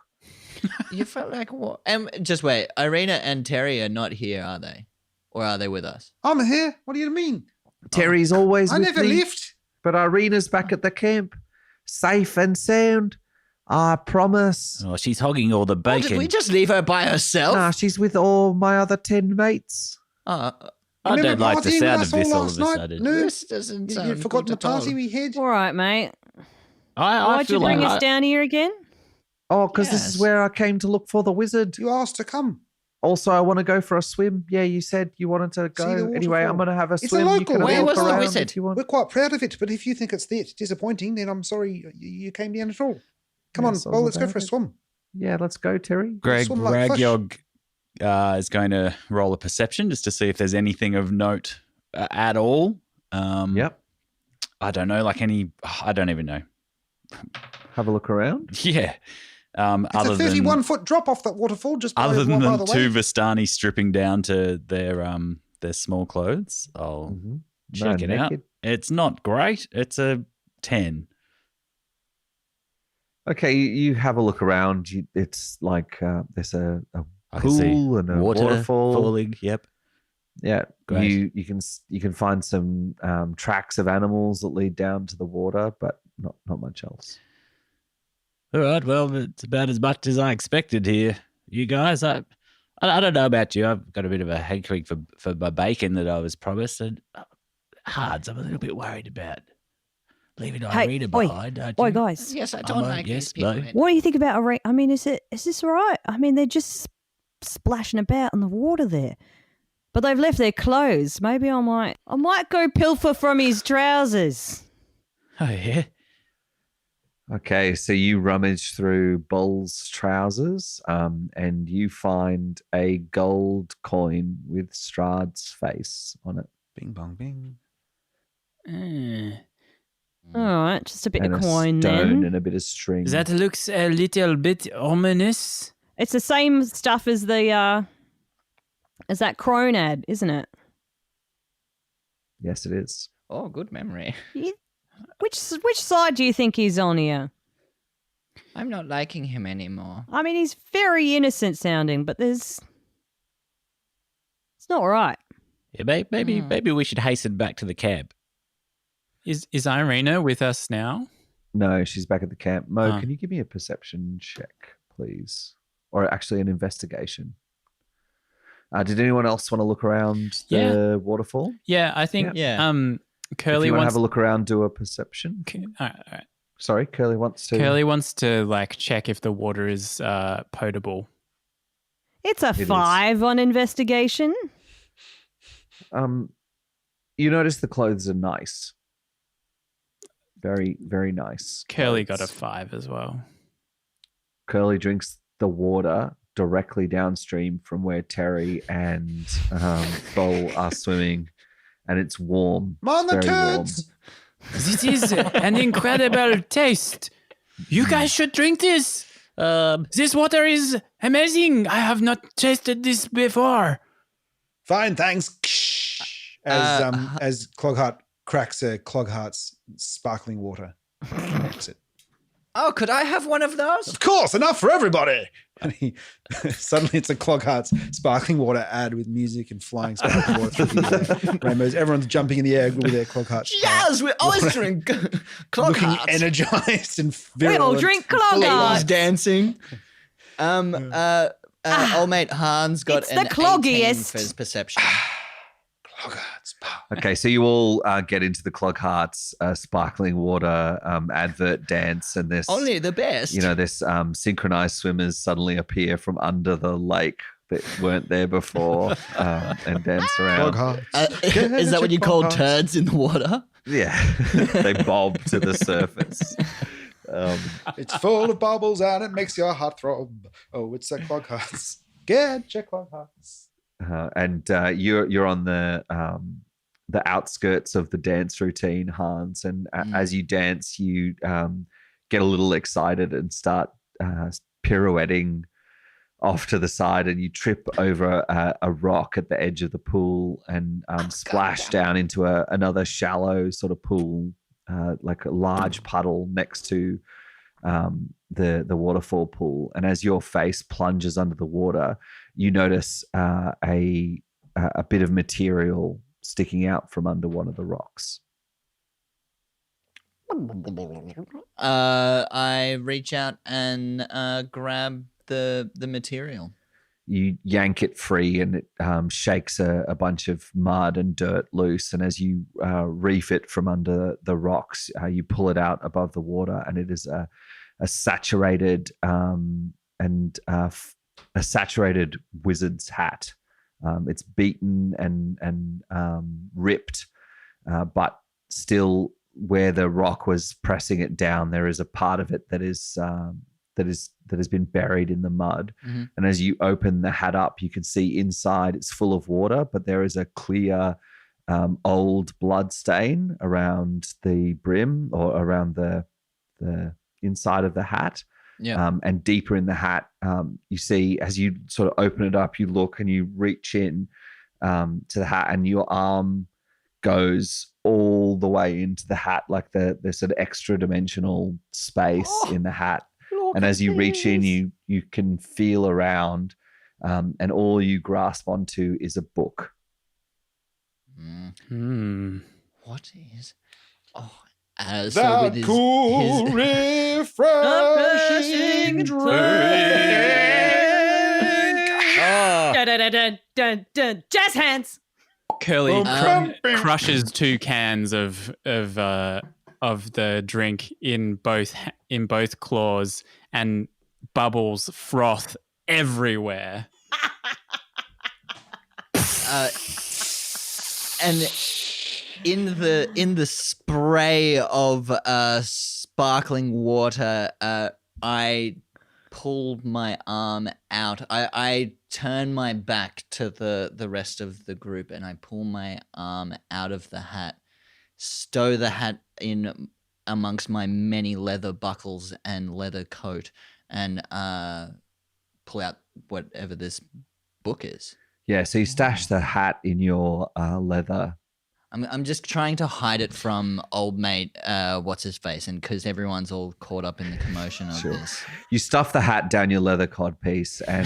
You felt like a walk. Just wait. Irina and Terry are not here, are they? Or are they with us? I'm here. What do you mean? Terry's always I with never me, left. but Irina's back at the camp, safe and sound. I promise. Oh, she's hogging all the Oh, bacon. did we just leave her by herself? Nah, she's with all my other 10 mates. I don't like the partying sound with of us this all all last of a night? sudden. No, This doesn't sound you've forgotten the good at all. party we had. All right, mate. I Why'd you feel bring like us down here again? Oh, because this is Yes. where I came to look for the wizard. You asked to come. Also, I want to go for a swim. Yeah, you said you wanted to the go. Anyway, I'm waterfall. going to have a It's a swim. You local can have a Where walk was the around wizard? if you want. We're quite proud of it, but if you think it's disappointing, then I'm sorry you came down at all. Come Yeah, on, sounds well, let's go about for a it. swim. Yeah, let's go, Terry. Greg Swim like fish. Ragyog is going to roll a perception just to see if there's anything of note at all. Yep. I don't know, like I don't even know. Have a look around. Yeah. It's Other a than 31-foot drop off that waterfall. Just by, other by than the two way. Vistani stripping down to their small clothes, I'll Mhm. check No, it out. naked. It's not great. It's a 10. Okay, you have a look around. It's like there's a I can see pool and a waterfall. falling. Yep. Yeah, Great. you can find some tracks of animals that lead down to the water, but not much else. All right. Well, it's about as much as I expected here. You guys, I don't know about you. I've got a bit of a hankering for my bacon that I was promised, and Hards, I'm a little bit worried about leaving Irina behind. Aren't Oi, you? guys. Yes, I don't like yes, these people. no. What do you think about Irina? I mean, is this all right? I mean, they're just splashing about in the water there. But they've left their clothes. Maybe I might go pilfer from his trousers. Oh yeah. Okay, so you rummage through Bull's trousers, and you find a gold coin with Strahd's face on it. Bing, bong, bing. All right, just a bit and of a coin stone then. and a bit of string. That looks a little bit ominous. It's the same stuff as the as that crone ad, isn't it? Yes, it is. Oh, good memory. Which side do you think he's on here? I'm not liking him anymore. I mean, he's very innocent sounding, but it's not right. Yeah, maybe we should hasten back to the cab. Is Irina with us now? No, she's back at the camp. Mo, Oh. can you give me a perception check, please? Or actually an investigation. Did anyone else want to look around the waterfall? Yeah, I think Yeah. Curly if you want to wants have a look around, do a perception. all right. Sorry, Curly wants to. Curly wants to like check if the water is potable. It's a is. 5 on investigation. You notice the clothes are nice. Very, very nice. Curly got a clothes. 5 as well. Curly drinks the water directly downstream from where Terry and Bull are swimming, and it's warm. Mind the It's very warm. turds. This is an incredible taste. You guys should drink this. This water is amazing. I have not tasted this before. Fine, thanks. As Cloghart cracks a Cloghearts sparkling water. That's it. Oh, could I have one of those? Of course, enough for everybody. And he, suddenly it's a Cloghearts sparkling water ad with music and flying sparkling water through the air. Rainbows. Everyone's jumping in the air with their Cloghearts. Yes, we always drink Looking Cloghearts. energized and We all virulent. drink full of Cloghearts. life. Ladies dancing. Old mate Hans got It's an the cloggiest. 18 for his perception. Cloghearts. Okay, so you all get into the Cloghearts sparkling water advert dance, and this Only the best. This synchronized swimmers suddenly appear from under the lake that weren't there before and dance around. Is that what you call turds in the water? Yeah, they bob to the surface. It's full of bubbles and it makes your heart throb. Oh, it's the Cloghearts. Get your Cloghearts. And you're on the outskirts of the dance routine, Hans. And as you dance, you get a little excited and start pirouetting off to the side, and you trip over a rock at the edge of the pool and splash down into another shallow sort of pool, like a large puddle next to the waterfall pool. And as your face plunges under the water, you notice a bit of material sticking out from under one of the rocks. I reach out and grab the material. You yank it free, and it shakes a bunch of mud and dirt loose. And as you reef it from under the rocks, you pull it out above the water, and it is a saturated a saturated wizard's hat. It's beaten and ripped, but still, where the rock was pressing it down, there is a part of it that has been buried in the mud. Mm-hmm. And as you open the hat up, you can see inside it's full of water, but there is a clear old blood stain around the brim or around the inside of the hat. Yeah. And deeper in the hat, you see, as you sort of open it up, you look and you reach in to the hat, and your arm goes all the way into the hat, like the sort of extra dimensional space in the hat. And as you reach in, you can feel around, and all you grasp onto is a book. What is? So that with cool, refreshing drink. Jazz hands. Curly crushes 2 cans of the drink in both claws, and bubbles froth everywhere. And in the spray of sparkling water, I pull my arm out. I turn my back to the rest of the group, and I pull my arm out of the hat, stow the hat in amongst my many leather buckles and leather coat, and pull out whatever this book is. Yeah, so you stash the hat in your leather. I'm just trying to hide it from old mate, what's his face, and because everyone's all caught up in the commotion of this. You stuff the hat down your leather codpiece, and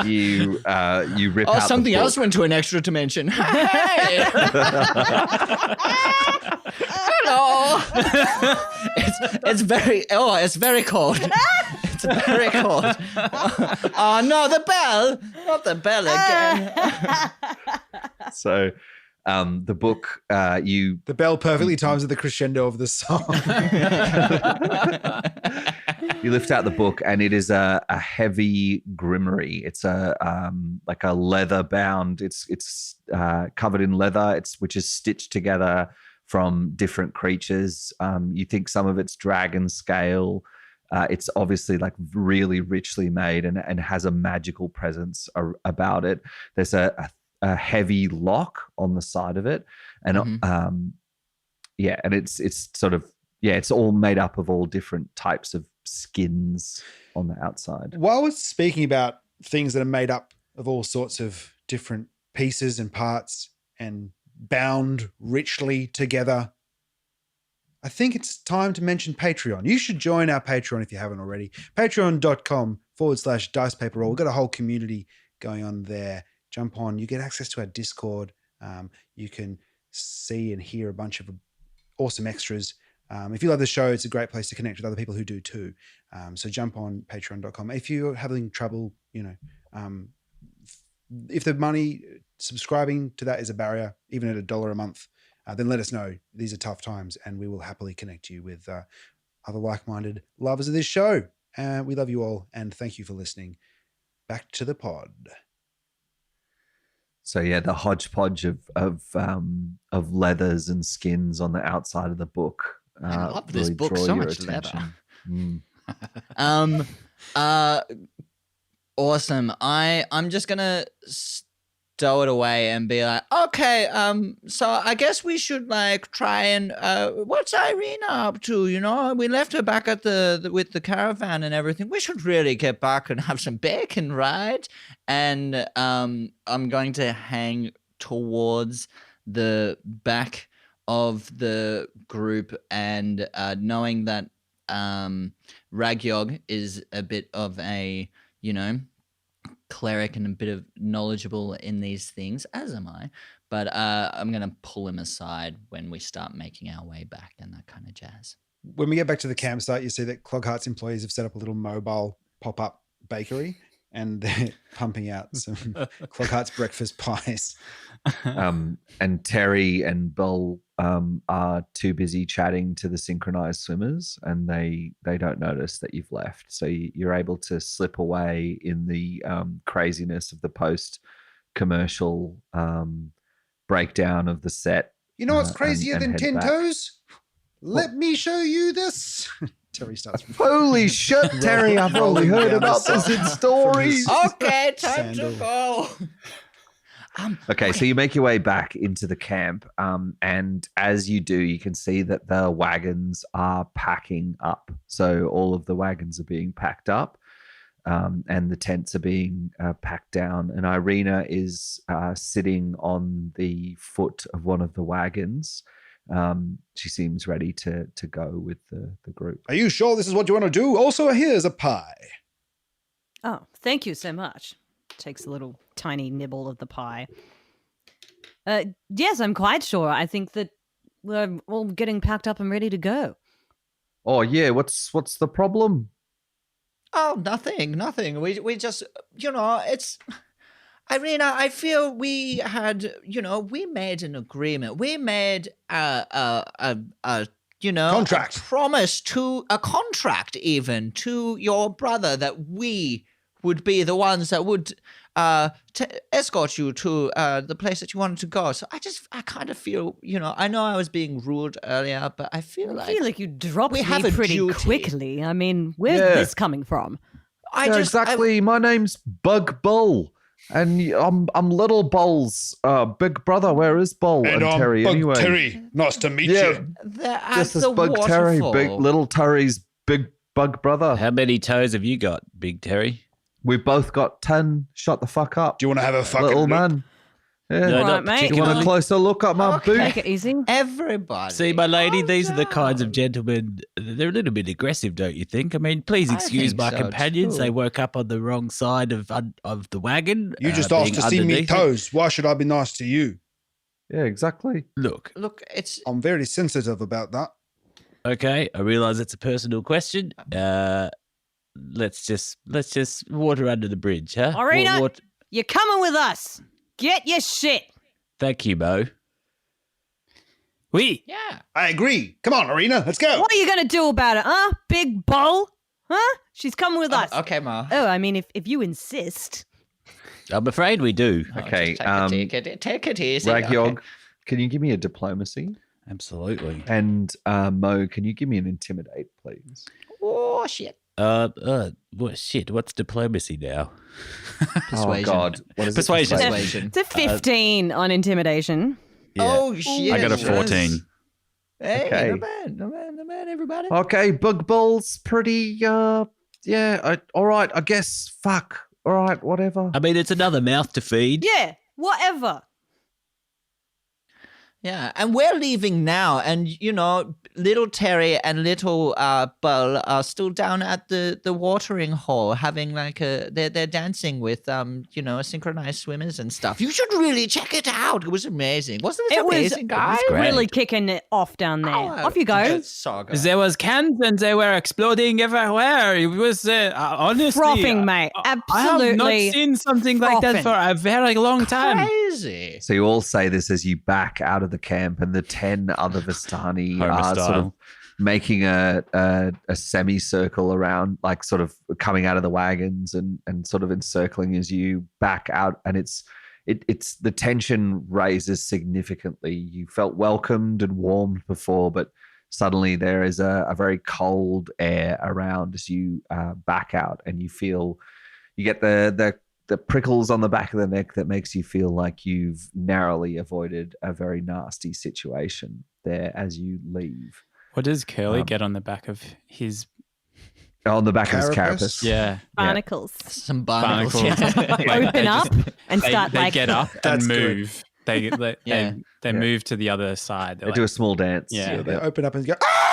you rip out. Oh, something the book. else went to an extra dimension. Hey! Hello. It's very cold. It's very cold. Oh no, the bell! Not the bell again. So. The book, The bell perfectly times with the crescendo of the song. You lift out the book, and it is a heavy grimoire. It's like a leather bound. It's covered in leather. Which is stitched together from different creatures. You think some of it's dragon scale. It's obviously like really richly made and has a magical presence about it. There's a heavy lock on the side of it, and and it's sort of it's all made up of all different types of skins on the outside. While we're speaking about things that are made up of all sorts of different pieces and parts and bound richly together, I think it's time to mention Patreon. You should join our Patreon if you haven't already. Patreon.com/Dice Paper Roll. We've got a whole community going on there. Jump on. You get access to our Discord. You can see and hear a bunch of awesome extras. If you love the show, it's a great place to connect with other people who do too. So jump on patreon.com. If you're having trouble, if the money subscribing to that is a barrier, even at $1 a month, then let us know. These are tough times, and we will happily connect you with other like-minded lovers of this show. We love you all, and thank you for listening. Back to the pod. So yeah, the hodgepodge of leathers and skins on the outside of the book. I love really this book. draw So your much attention. leather. Awesome. I'm just gonna stow it away and be like, okay, so I guess we should like try and what's Irina up to? You know, we left her back at with the caravan and everything. We should really get back and have some bacon, right? And I'm going to hang towards the back of the group, and knowing that Ragyog is a bit of a, you know, cleric and a bit of knowledgeable in these things, as am I. But I'm going to pull him aside when we start making our way back and that kind of jazz. When we get back to the campsite, you see that Cloghearts employees have set up a little mobile pop-up bakery, and they're pumping out some Cloghearts breakfast pies. And Terry and Bill are too busy chatting to the synchronized swimmers, and they don't notice that you've left. So you're able to slip away in the craziness of the post-commercial breakdown of the set. You know what's crazier than head 10 back. toes? Let me show you this. Terry starts. Holy shit, Terry! I've only heard about this in stories. Okay, time to go. Okay, so you make your way back into the camp, and as you do, you can see that the wagons are packing up. So all of the wagons are being packed up, and the tents are being packed down. And Irina is sitting on the foot of one of the wagons. She seems ready to go with the group. Are you sure this is what you want to do? Also, here's a pie. Oh, thank you so much. Takes a little tiny nibble of the pie. Yes, I'm quite sure. I think that we're all getting packed up and ready to go. Oh yeah, what's the problem? Oh, nothing. We just, you know, it's... Irina, I feel we had, you know, we made an agreement. We made you know, Contract. a promise a contract even to your brother that we would be the ones that would escort you to the place that you wanted to go. So I kind of feel, you know, I know I was being rude earlier, but I feel like you dropped we me have a pretty duty. quickly. I mean, where's this coming from? Exactly. My name's Bug Bull, and I'm Little Bull's big brother. Where is Bull and I'm Terry? Bug Anyway, Terry. Nice to meet you. This is Bug Terry, big Little Terry's big bug brother. How many toes have you got, Big Terry? We both got 10. Shut the fuck up. Do you want to have a fucking little look? man? Yeah. No, Right, not mate. Do you want a closer look at my boot? Take it easy. Everybody. See, my lady, these are the kinds of calm down. gentlemen. They're a little bit aggressive, don't you think? I mean, please I excuse think my so, companions. too. They woke up on the wrong side of the wagon. You just being asked to see me underneath it. toes. Why should I be nice to you? Yeah, exactly. Look, Look, it's I'm very sensitive about that. okay, I realise it's a personal question. Let's just water under the bridge, huh? Irina! You're coming with us. Get your shit. Thank you, Mo. We. yeah. I agree. Come on, Irina. Let's go. What are you going to do about it, huh? Big bull? Huh? She's coming with us. Okay, Ma. Oh, I mean, if you insist. I'm afraid we do. Okay, Take it easy. Ragyog, Okay. can you give me a diplomacy? Absolutely. And Mo, can you give me an intimidate, please? Oh shit. What shit? What's diplomacy now? Persuasion. Oh God, what is Persuasion. it? Persuasion. It's a 15 on intimidation. Oh shit. I got a 14. Hey, Okay. no bad, everybody. Okay, Bug Bull's pretty. All right, I guess. Fuck. All right, whatever. I mean, it's another mouth to feed. Yeah, whatever. Yeah, and we're leaving now, and little Terry and little Bull are still down at the watering hole, having like they're dancing with synchronized swimmers and stuff. You should really check it out. It was amazing, wasn't it? Amazing, guys. It was really kicking it off down there. Off you go. Saga. There was cans and they were exploding everywhere. It was honestly frothing, mate. Absolutely, I have not seen something like that for a very long time. Crazy. So you all say this as you back out of the camp, and the 10 other Vistani are sort of making a semicircle around, like sort of coming out of the wagons and sort of encircling as you back out. And it's the tension raises significantly. You felt welcomed and warmed before, but suddenly there is a very cold air around as you back out, and you get the prickles on the back of the neck that makes you feel like you've narrowly avoided a very nasty situation there as you leave. What does Curly get on the back of his... On the back of his carapace? Yeah. Barnacles. Some barnacles. Open up and start they get up and move. They move to the other side. They do a small dance. Yeah, they open up and go, ah!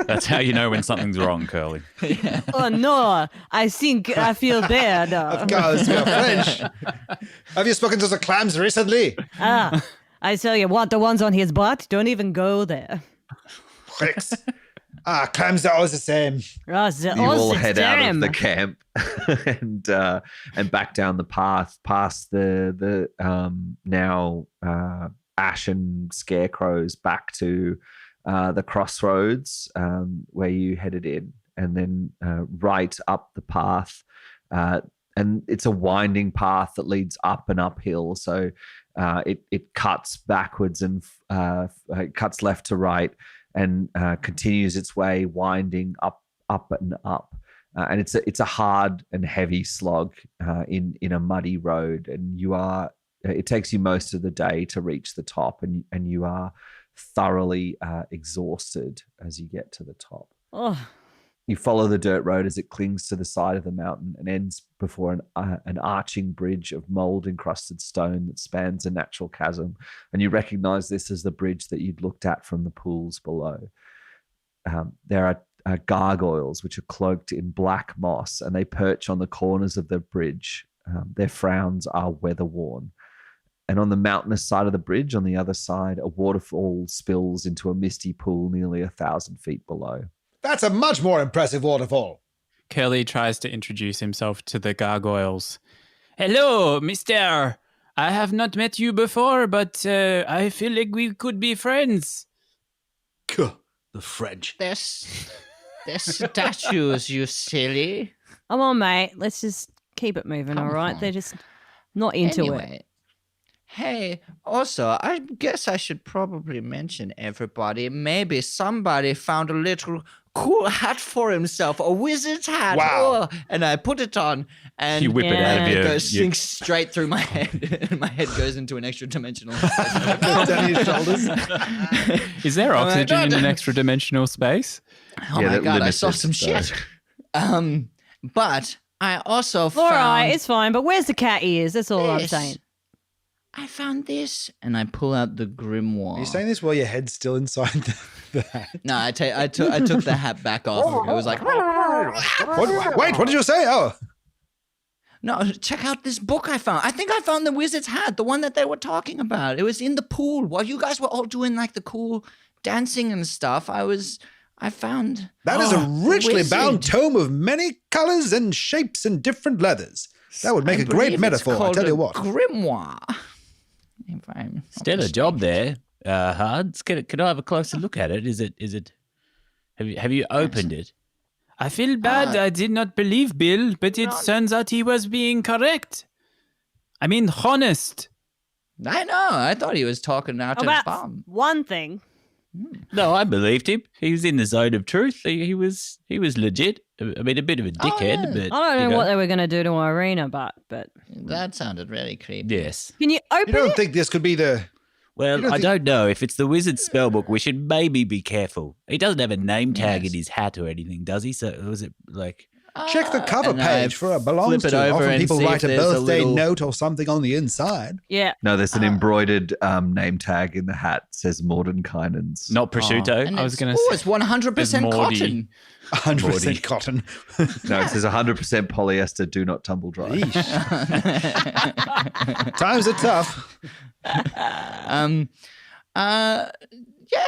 That's how you know when something's wrong, Curly. Yeah. Oh no, I think I feel bad. Of course, you're French. Have you spoken to the clams recently? I tell you what, the ones on his butt, don't even go there. Pricks. Clams are always the same. You all head out of the camp and back down the path past the now ashen scarecrows back to the crossroads where you headed in, and then right up the path. And it's a winding path that leads up and uphill. So it cuts backwards and it cuts left to right and continues its way winding up and up. And it's a hard and heavy slog in a muddy road. And it takes you most of the day to reach the top, and you are thoroughly exhausted as you get to the top. Oh. You follow the dirt road as it clings to the side of the mountain and ends before an arching bridge of mold-encrusted stone that spans a natural chasm. And you recognize this as the bridge that you'd looked at from the pools below. There are gargoyles which are cloaked in black moss, and they perch on the corners of the bridge. Their frowns are weather-worn. And on the mountainous side of the bridge, on the other side, a waterfall spills into a misty pool nearly 1,000 feet below. That's a much more impressive waterfall. Curly tries to introduce himself to the gargoyles. Hello, mister. I have not met you before, but I feel like we could be friends. The French. They're statues, you silly. Come on, mate. Let's just keep it moving, all right? They're just not into it. Hey, also, I guess I should probably mention everybody. Maybe somebody found a little cool hat for himself, a wizard's hat. Wow. Oh, and I put it on, and You whip it out of it your... goes sinks straight through my head, and my head goes into an extra dimensional. Down his shoulders. Is there oxygen in an extra dimensional space? Oh my God, I saw some shit. But I also found... All right, it's fine, but where's the cat ears? That's all I'm saying. I found this, and I pull out the grimoire. Are you saying this while your head's still inside the hat? No, I took the hat back off. It was like... Wait, what did you say? Oh. No, check out this book I found. I think I found the wizard's hat, the one that they were talking about. It was in the pool while you guys were all doing like the cool dancing and stuff. I found... That is a richly bound tome of many colors and shapes and different leathers. That would make a great metaphor, I tell you what. Grimoire. Stellar job there, Hards. Could I have a closer look at it? Is it? Have you opened it? I feel bad. I did not believe Bill, but it turns out he was being correct. I mean, honest. I know. I thought he was talking out of his bomb. One thing. No, I believed him. He was in the zone of truth. He was legit. I mean, a bit of a dickhead, but I don't know what they were going to do to Irina, but that sounded really creepy. Yes. Can you open You don't it? think this could be the... Well, I don't know. If it's the wizard's spellbook, we should maybe be careful. He doesn't have a name tag in his hat or anything, does he? So was it like... Check the cover And I page for a belongs flip it to. over Often and people see if write a there's a birthday little- note or something on the inside. Yeah. No, there's an embroidered name tag in the hat. It says Mordenkainen's. Not prosciutto. And I was going to oh, say. it's 100% Morty. cotton. 100% cotton. No, it says 100% polyester. Do not tumble dry. Times are tough. Yeah,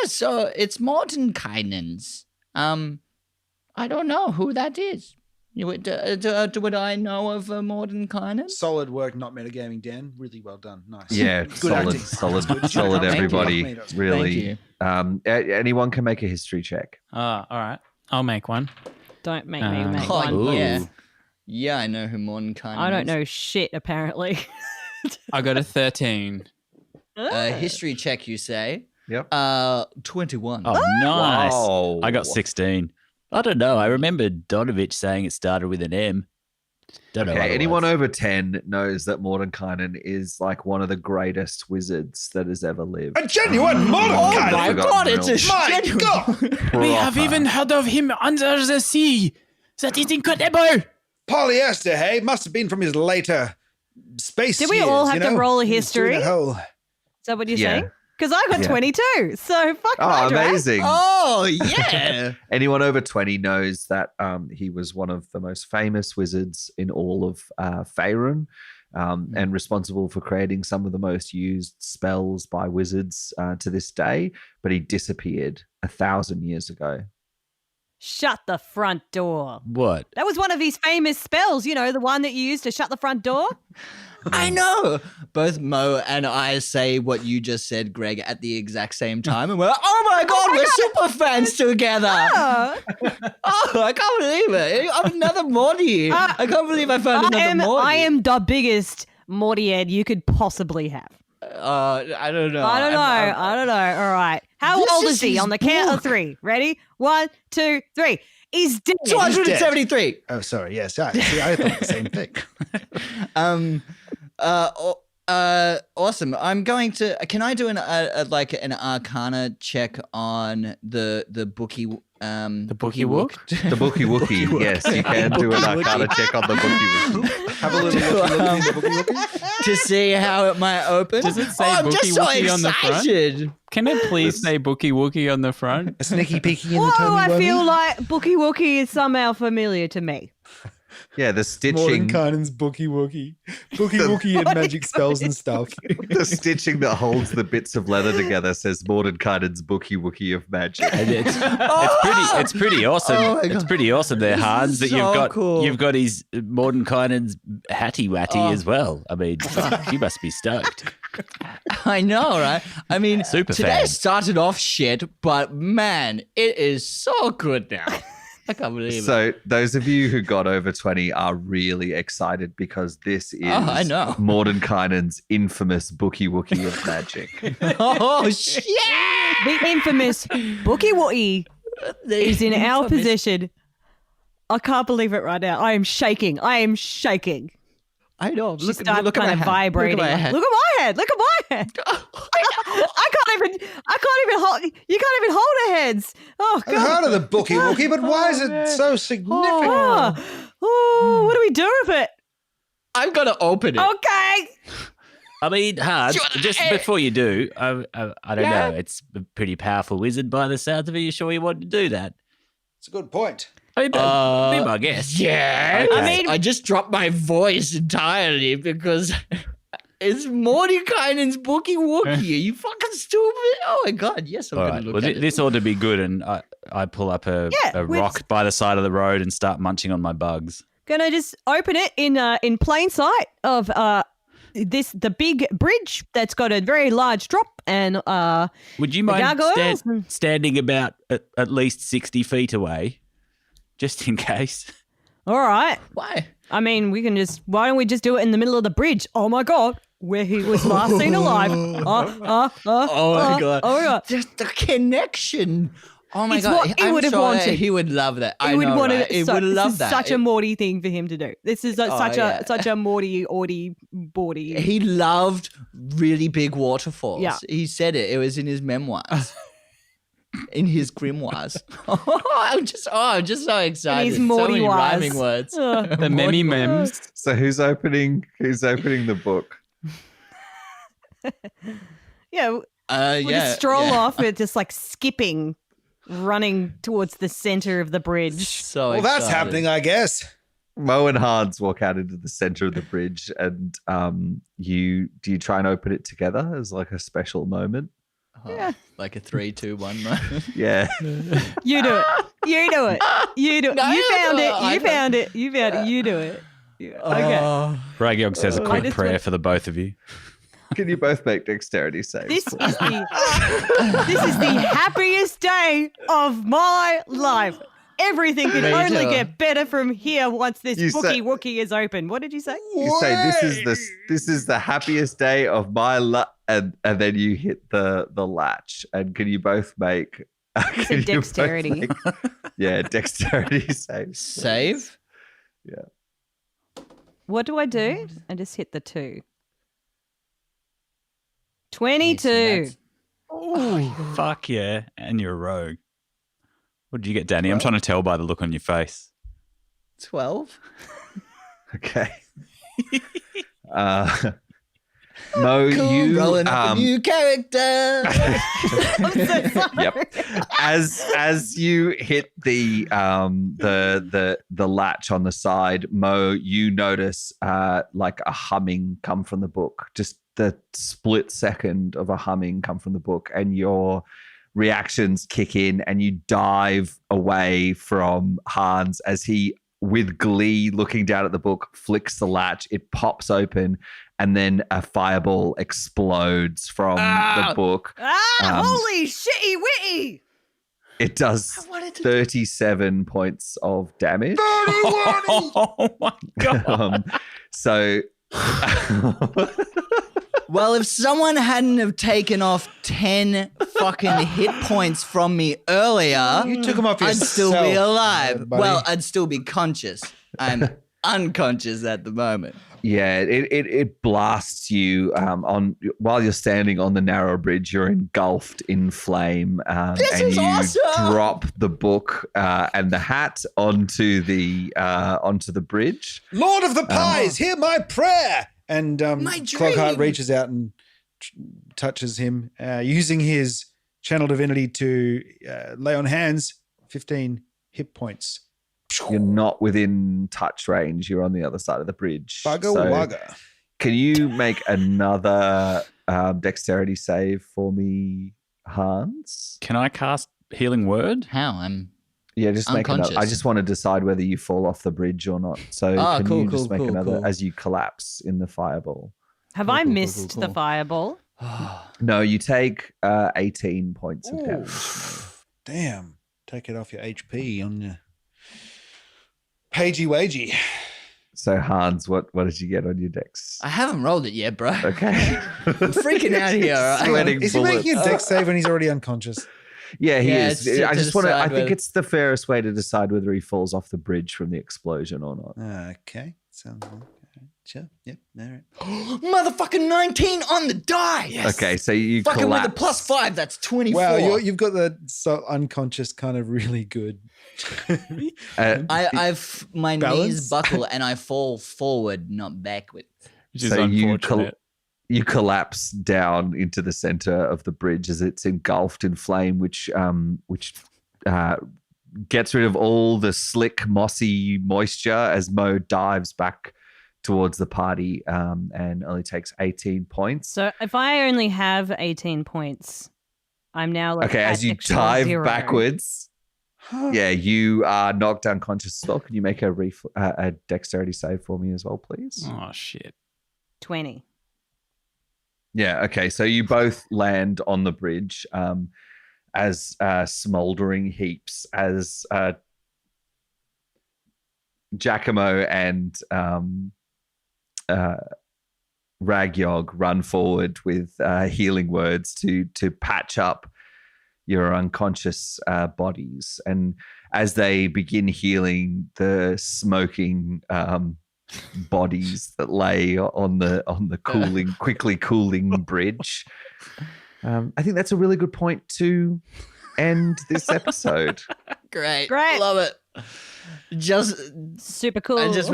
so it's Mordenkainen's. I don't know who that is. Would I know of Mordenkainen? Solid work, not metagaming, Dan. Really well done. Nice. Yeah, Good solid, acting. solid, Good. solid. Thank you. Everybody, Thank Thank really. you. Anyone can make a history check. All right. I'll make one. Don't make me make Oh, one. yeah. Yeah, I know who Mordenkainen is. I don't know shit, apparently. I got a 13. History check, you say? Yep. 21. Oh, nice. Wow. I got 16. I don't know. I remember Donovich saying it started with an M. Don't know. Okay, anyone otherwise. over 10 knows that Mordenkainen is like one of the greatest wizards that has ever lived. A genuine Oh Mordenkainen. my god, it's a My genuine- God. We have even heard of him under the sea. That is incredible. Polyester, hey? Must have been from his later space Did we years, all have you to know? roll a He was doing history? that whole- Is that what you're Yeah. saying? Because I got Yeah. 22. So fuck my Oh, drag. amazing. Oh, yeah. Anyone over 20 knows that he was one of the most famous wizards in all of Faerun and responsible for creating some of the most used spells by wizards to this day, but he disappeared 1,000 years ago. Shut the front door. What? That was one of his famous spells, you know, the one that you used to shut the front door. I know. Both Mo and I say what you just said, Greg, at the exact same time. And we're like, oh my God, we're super fans together. Oh, Oh, I can't believe it. I'm another Morty. I can't believe I found another Morty. I am the biggest Morty Ed you could possibly have. I don't know. I don't know. I don't know. All right. How This old is is he his on the count of book. 3? Ready? 1, 2, 3. He's dead. 273. Oh, sorry. Yes. I thought the same thing. Awesome. I'm going to. Can I do an Arcana check on the Bookie? The Bookie Wook? The Bookie Wookie, yes, you can do an Arcana check on the Bookie Wookie. Have a little to see how it might open. Does it say I'm Bookie just so Wookie on the front? excited. Can it please say Bookie Wookie on the front? A sneaky peeky in the Whoa, Tommy I Wummy? feel like Bookie Wookie is somehow familiar to me. Yeah, the stitching, Mordenkainen's Bookie Wookie. Bookie Wookie and magic spells and stuff. the stitching that holds the bits of leather together says Mordenkainen's Bookie Wookie of magic. And it's pretty awesome. Oh my It's God. pretty awesome. They're This Hans is that so cool. you've got his Mordenkainen's hatty watty as well. I mean, you must be stoked. I know, right? I mean, Super today fan. started off shit, but man, it is so good now. I can't believe it. So those of you who got over 20 are really excited because this is I know. Mordenkainen's infamous Bookie Wookie of magic. Oh shit! The infamous Bookie Wookie is in our possession. I can't believe it right now. I am shaking. I am shaking. I know. She Look, starts look at kind my of hand. vibrating. Look at my hand. Look at my head. Look at my head. I can't even hold. You can't even hold her heads. Oh I've God. heard of the Bookie Wookie, but why is it so significant? Oh, what do we do with it? I'm gonna open it. Okay. I mean, Hans, Do you wanna- just before you do, I don't know. It's a pretty powerful wizard by the sounds of it. You sure you want to do that? It's a good point. I mean, that'd be my guess. Yeah. Okay. I mean- I just dropped my voice entirely because it's Mordenkainen's Bookie Wookie. Are you fucking stupid? Oh my God. Yes, I'm All gonna right. look Well, at it. this ought to be good, and I pull up a we're rock by the side of the road and start munching on my bugs. Gonna just open it in plain sight of the big bridge that's got a very large drop and Would you The mind gargoyles? standing about at least 60 feet away, just in case? all right. Why? I mean, why don't we just do it in the middle of the bridge? Oh my God, where he was last seen alive. Oh my God. Oh my God. Just the connection. Oh my It's God. what he I'm would have sure wanted. He would love that. He I would know, want right? it. He would love This is that. such a Morty thing for him to do. This is such yeah. a Morty Orty Borty. He loved really big waterfalls. Yeah. He said it. It was in his memoirs. in his grimoires. I'm just so excited. In his So many Morty-wise. rhyming words. The many memes. So who's opening the book? Yeah, we'll just stroll yeah. off. We're just like skipping, running towards the center of the bridge. So Well, that's excited. happening, I guess. Mo and Hans walk out into the center of the bridge, and you try and open it together as like a special moment? Yeah. Like a 3, 2, 1 moment. Yeah. You do it. You do it. You do it. No, You found no, it. I You don't- found it. You found it. You do it. Okay. Ragyog says a quick just prayer went- for the both of you. Can you both make dexterity saves? This is the happiest day of my life. Everything can Me only too. get better from here once this You Bookie said- Wookie is open. What did you say? You say this is the happiest day of my life, and then you hit the latch. And can you both make? You said dexterity. Dexterity saves. Save? What do I do? I just hit the 2. 22. Yes, Oh, fuck yeah. And you're a rogue. What did you get, Danny? I'm trying to tell by the look on your face. 12? Okay. Mo, Cool, you rolling up a new character. I'm so sorry. Yep. As you hit the latch on the side, Mo, you notice like a humming come from the book. Just the split second of a humming come from the book, and your reactions kick in, and you dive away from Hans as he, with glee, looking down at the book, flicks the latch. It pops open, and then a fireball explodes from the book. Holy shitty witty. It does 37 points of damage. Oh my God. So Well, if someone hadn't have taken off 10 fucking hit points from me earlier, You took them off I'd yourself. still be alive. buddy. Well, I'd still be conscious. I'm unconscious at the moment. yeah, it blasts you on while you're standing on the narrow bridge. You're engulfed in flame, and is you awesome! drop the book and the hat onto the bridge. Lord of the Pies, hear my prayer. And My Clogheart dream. reaches out and touches him, using his channel divinity to lay on hands. 15 hit points. You're not within touch range. You're on the other side of the bridge. Bugger So wugger. can you make another dexterity save for me, Hans? Can I cast Healing Word? How? I'm Yeah, just make another. Unconscious. I just want to decide whether you fall off the bridge or not. So can cool, you just cool, make cool, another cool. as you collapse in the fireball? Have I cool, missed cool. the fireball? No, you take 18 points of damage. Damn. Take it off your HP on your pagey wagey. So Hans, what did you get on your dex? I haven't rolled it yet, bro. Okay. I'm freaking out here. all right? Sweating Is he bullets. making a dex save when he's already unconscious? Yeah, he Yeah, is. it's I to just want to. I decide think whether- it's the fairest way to decide whether he falls off the bridge from the explosion or not. Okay. Sounds like sure. Yep. All right. Motherfucking 19 on the die. Okay, so you Fucking collapse. with the +5, that's 24. Wow, you've got the unconscious kind of really good. I've my Balance? knees buckle and I fall forward, not backward. Which is So unfortunate. you collapse down into the center of the bridge as it's engulfed in flame, which gets rid of all the slick, mossy moisture as Mo dives back towards the party and only takes 18 points. So if I only have 18 points, I'm now like Okay, at as you extra dive 0. backwards, yeah, you are knocked unconscious as well. Can you make a dexterity save for me as well, please? Oh, shit. 20. Yeah, okay. So you both land on the bridge as smoldering heaps as Giacomo and Ragyog run forward with healing words to patch up your unconscious bodies. And as they begin healing the smoking bodies that lay on the quickly cooling bridge, I think that's a really good point to end this episode. Great. Great. Love it. Just Super cool. and just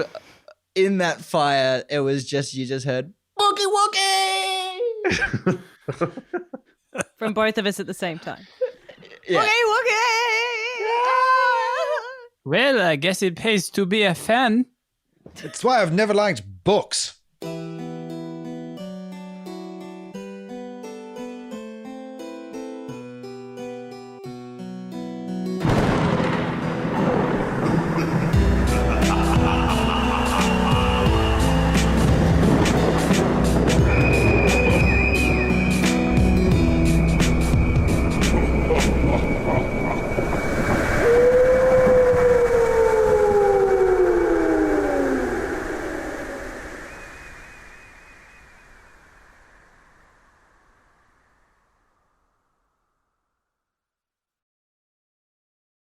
in that fire, it was just you just heard Bookie Wookie from both of us at the same time. Yeah. Well, I guess it pays to be a fan. That's why I've never liked books.